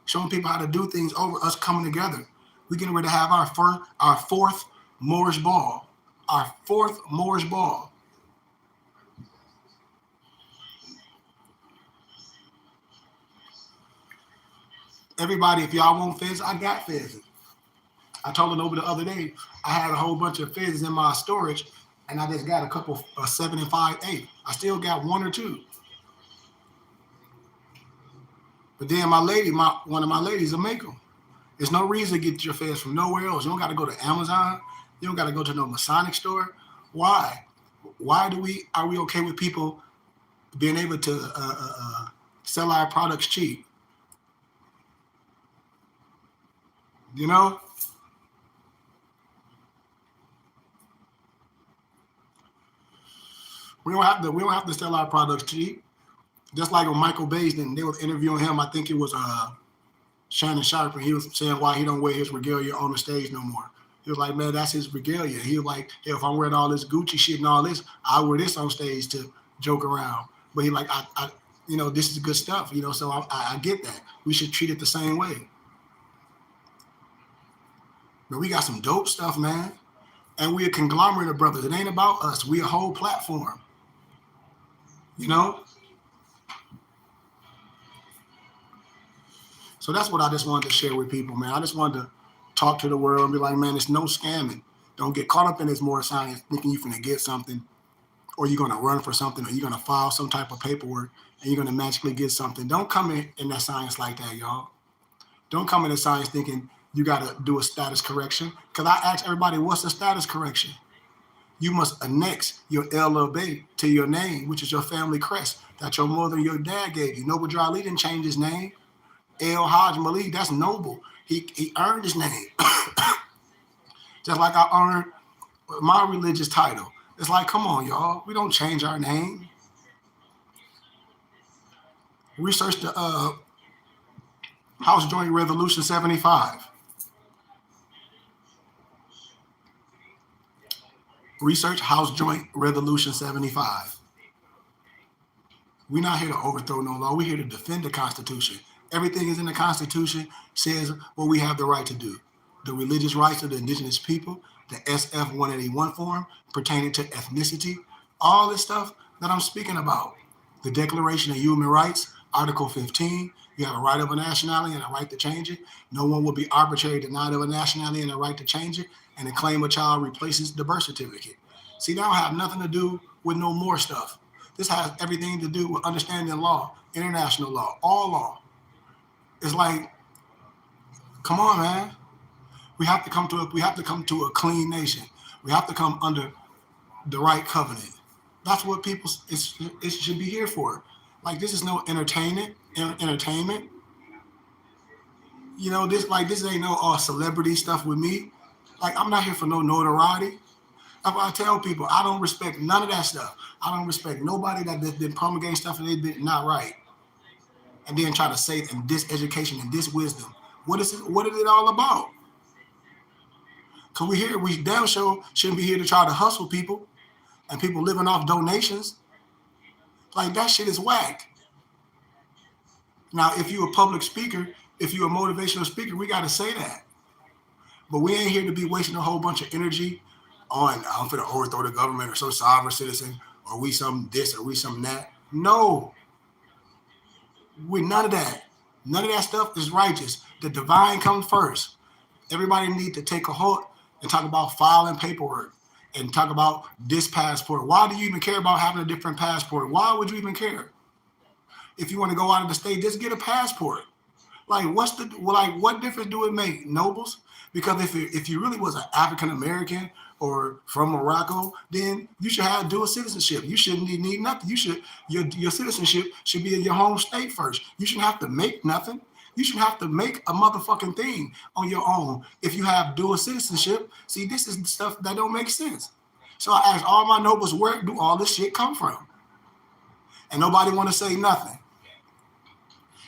Showing people how to do things over us coming together. We're getting ready to have our fourth Moorish ball. Our fourth Moorish ball. Everybody, if y'all want fizz, I got fizz. I told it over the other day. I had a whole bunch of fizz in my storage, and I just got a couple 7 and 5/8. I still got 1 or 2. But then one of my ladies will make them. There's no reason to get your fizz from nowhere else. You don't got to go to Amazon. You don't got to go to no Masonic store. Why? Why are we okay with people being able to sell our products cheap? You know? We don't have to sell our products cheap. Just like when Michael Bays, they was interviewing him. I think it was Shannon Sharp, and he was saying why he don't wear his regalia on the stage no more. He was like, man, that's his regalia. He was like, hey, if I'm wearing all this Gucci shit and all this, I wear this on stage to joke around. But he like, this is good stuff, so I get that. We should treat it the same way. But we got some dope stuff, man. And we a conglomerate of brothers. It ain't about us. We a whole platform. So that's what I just wanted to share with people, man. I just wanted to talk to the world and be like, man, it's no scamming. Don't get caught up in this more science thinking you're going to get something, or you're going to run for something, or you're going to file some type of paperwork and you're going to magically get something. Don't come in that science like that, y'all. Don't come into science thinking you got to do a status correction. Because I ask everybody, what's a status correction? You must annex your LLB to your name, which is your family crest that your mother and your dad gave you. Noble Drew Ali didn't change his name. El Hajj Malik, that's noble. He earned his name. Just like I earned my religious title. It's like, come on, y'all. We don't change our name. Research the House Joint Resolution 75. Research House Joint Resolution 75. We're not here to overthrow no law. We're here to defend the Constitution. Everything is in the Constitution, says what we have the right to do. The religious rights of the indigenous people, the SF 181 form pertaining to ethnicity, all this stuff that I'm speaking about. The Declaration of Human Rights, Article 15, you have a right of a nationality and a right to change it. No one will be arbitrarily denied of a nationality and a right to change it, and the claim a child replaces the birth certificate. See, that don't have nothing to do with no more stuff. This has everything to do with understanding law, international law, all law. It's like, come on, man. We have to come to a clean nation. We have to come under the right covenant. That's what people it should be here for. Like, this is no entertainment. This ain't no celebrity stuff with me. Like, I'm not here for no notoriety. That's why I tell people I don't respect none of that stuff. I don't respect nobody that did promulgate stuff and they did not right. And then try to say in this education and this wisdom. What is it all about? Because we damn sure shouldn't be here to try to hustle people and people living off donations. Like, that shit is whack. Now, if you're a public speaker, if you're a motivational speaker, we got to say that. But we ain't here to be wasting a whole bunch of energy on, I'm for the overthrow the government or some sovereign citizen, or we some this or we some that. No. With none of that. None of that stuff is righteous. The divine comes first. Everybody need to take a halt and talk about filing paperwork and talk about this passport. Why do you even care about having a different passport? Why would you even care? If you want to go out of the state, just get a passport. Like, what difference do it make, nobles? Because if you really was an African American or from Morocco, then you should have dual citizenship. You shouldn't need nothing. Your citizenship should be in your home state first. You shouldn't have to make nothing. You shouldn't have to make a motherfucking thing on your own if you have dual citizenship. See, this is the stuff that don't make sense. So I asked all my nobles, where do all this shit come from? And nobody want to say nothing.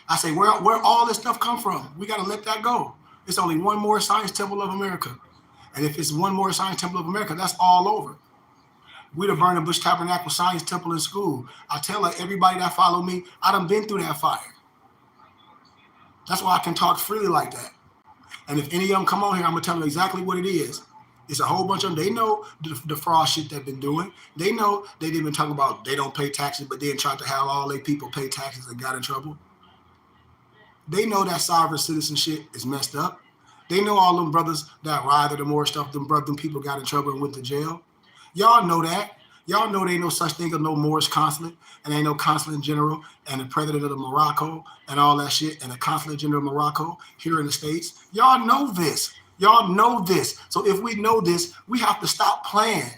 I say, where all this stuff come from? We got to let that go. It's only one more Science Temple of America. And if it's one more Science Temple of America, that's all over. We the Burning Bush Tabernacle Science Temple in school. I tell everybody that follow me, I done been through that fire. That's why I can talk freely like that. And if any of them come on here, I'm going to tell them exactly what it is. It's a whole bunch of them. They know the fraud shit they've been doing. They know they didn't even talk about they don't pay taxes, but then tried to have all their people pay taxes and got in trouble. They know that sovereign citizenship is messed up. They know all them brothers that ride or the more stuff, them people got in trouble and went to jail. Y'all know that. Y'all know there ain't no such thing as no Moorish consulate, and ain't no consulate general, and the president of Morocco, and all that shit, and the consulate general of Morocco here in the States. Y'all know this. Y'all know this. So if we know this, we have to stop playing.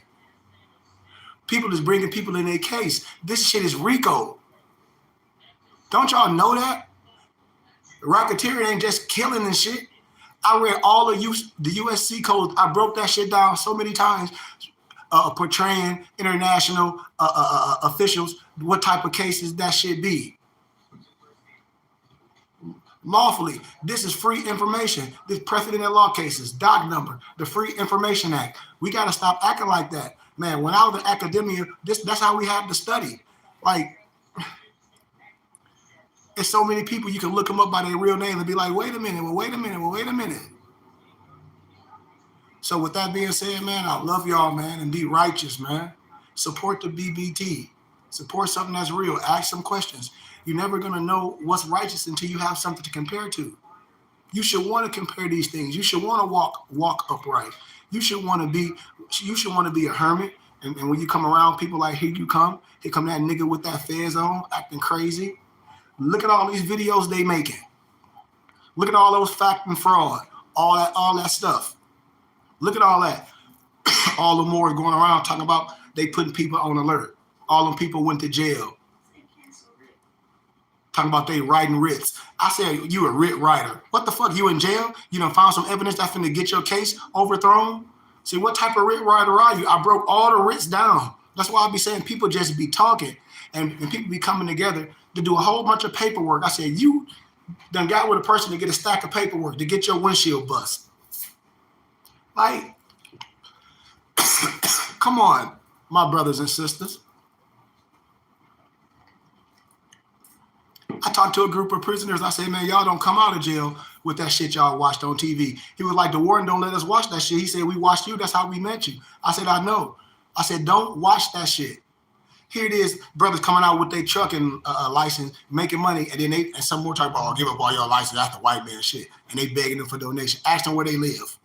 People is bringing people in their case. This shit is RICO. Don't y'all know that? Racketeering ain't just killing and shit. I read all of the USC codes. I broke that shit down so many times, portraying international officials, what type of cases that should be. lawfully. This is free information. This precedent in law cases, doc number, the Free Information Act. We got to stop acting like that. Man, when I was in academia, that's how we had to study. Like, there's so many people you can look them up by their real name and be like, wait a minute, well, wait a minute, well, wait a minute. So with that being said, man, I love y'all, man, and be righteous, man. Support the BBT. Support something that's real. Ask some questions. You're never gonna know what's righteous until you have something to compare to. You should want to compare these things. You should want to walk upright. You should want to be a hermit. And when you come around people like here come that nigga with that fez on, acting crazy. Look at all these videos they making. Look at all those fact and fraud, all that stuff. Look at all that. All the more going around talking about they putting people on alert. All them people went to jail. Talking about they writing writs. I said, you a writ writer. What the fuck? You in jail? You done found some evidence that's finna get your case overthrown? See, what type of writ writer are you? I broke all the writs down. That's why I be saying people just be talking and people be coming together to do a whole bunch of paperwork. I said, you done got with a person to get a stack of paperwork to get your windshield bust. Like, come on, my brothers and sisters. I talked to a group of prisoners. I said, man, y'all don't come out of jail with that shit y'all watched on TV. He was like, the warden don't let us watch that shit. He said, we watched you. That's how we met you. I said, I know. I said, don't watch that shit. Here it is, brothers coming out with their trucking license, making money, and then and some more type of, oh, give up all your license. That's the white man shit. And they begging them for donation. Ask them where they live.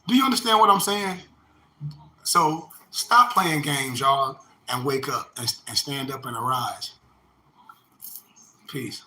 Do you understand what I'm saying? So stop playing games, y'all, and wake up and stand up and arise. Peace.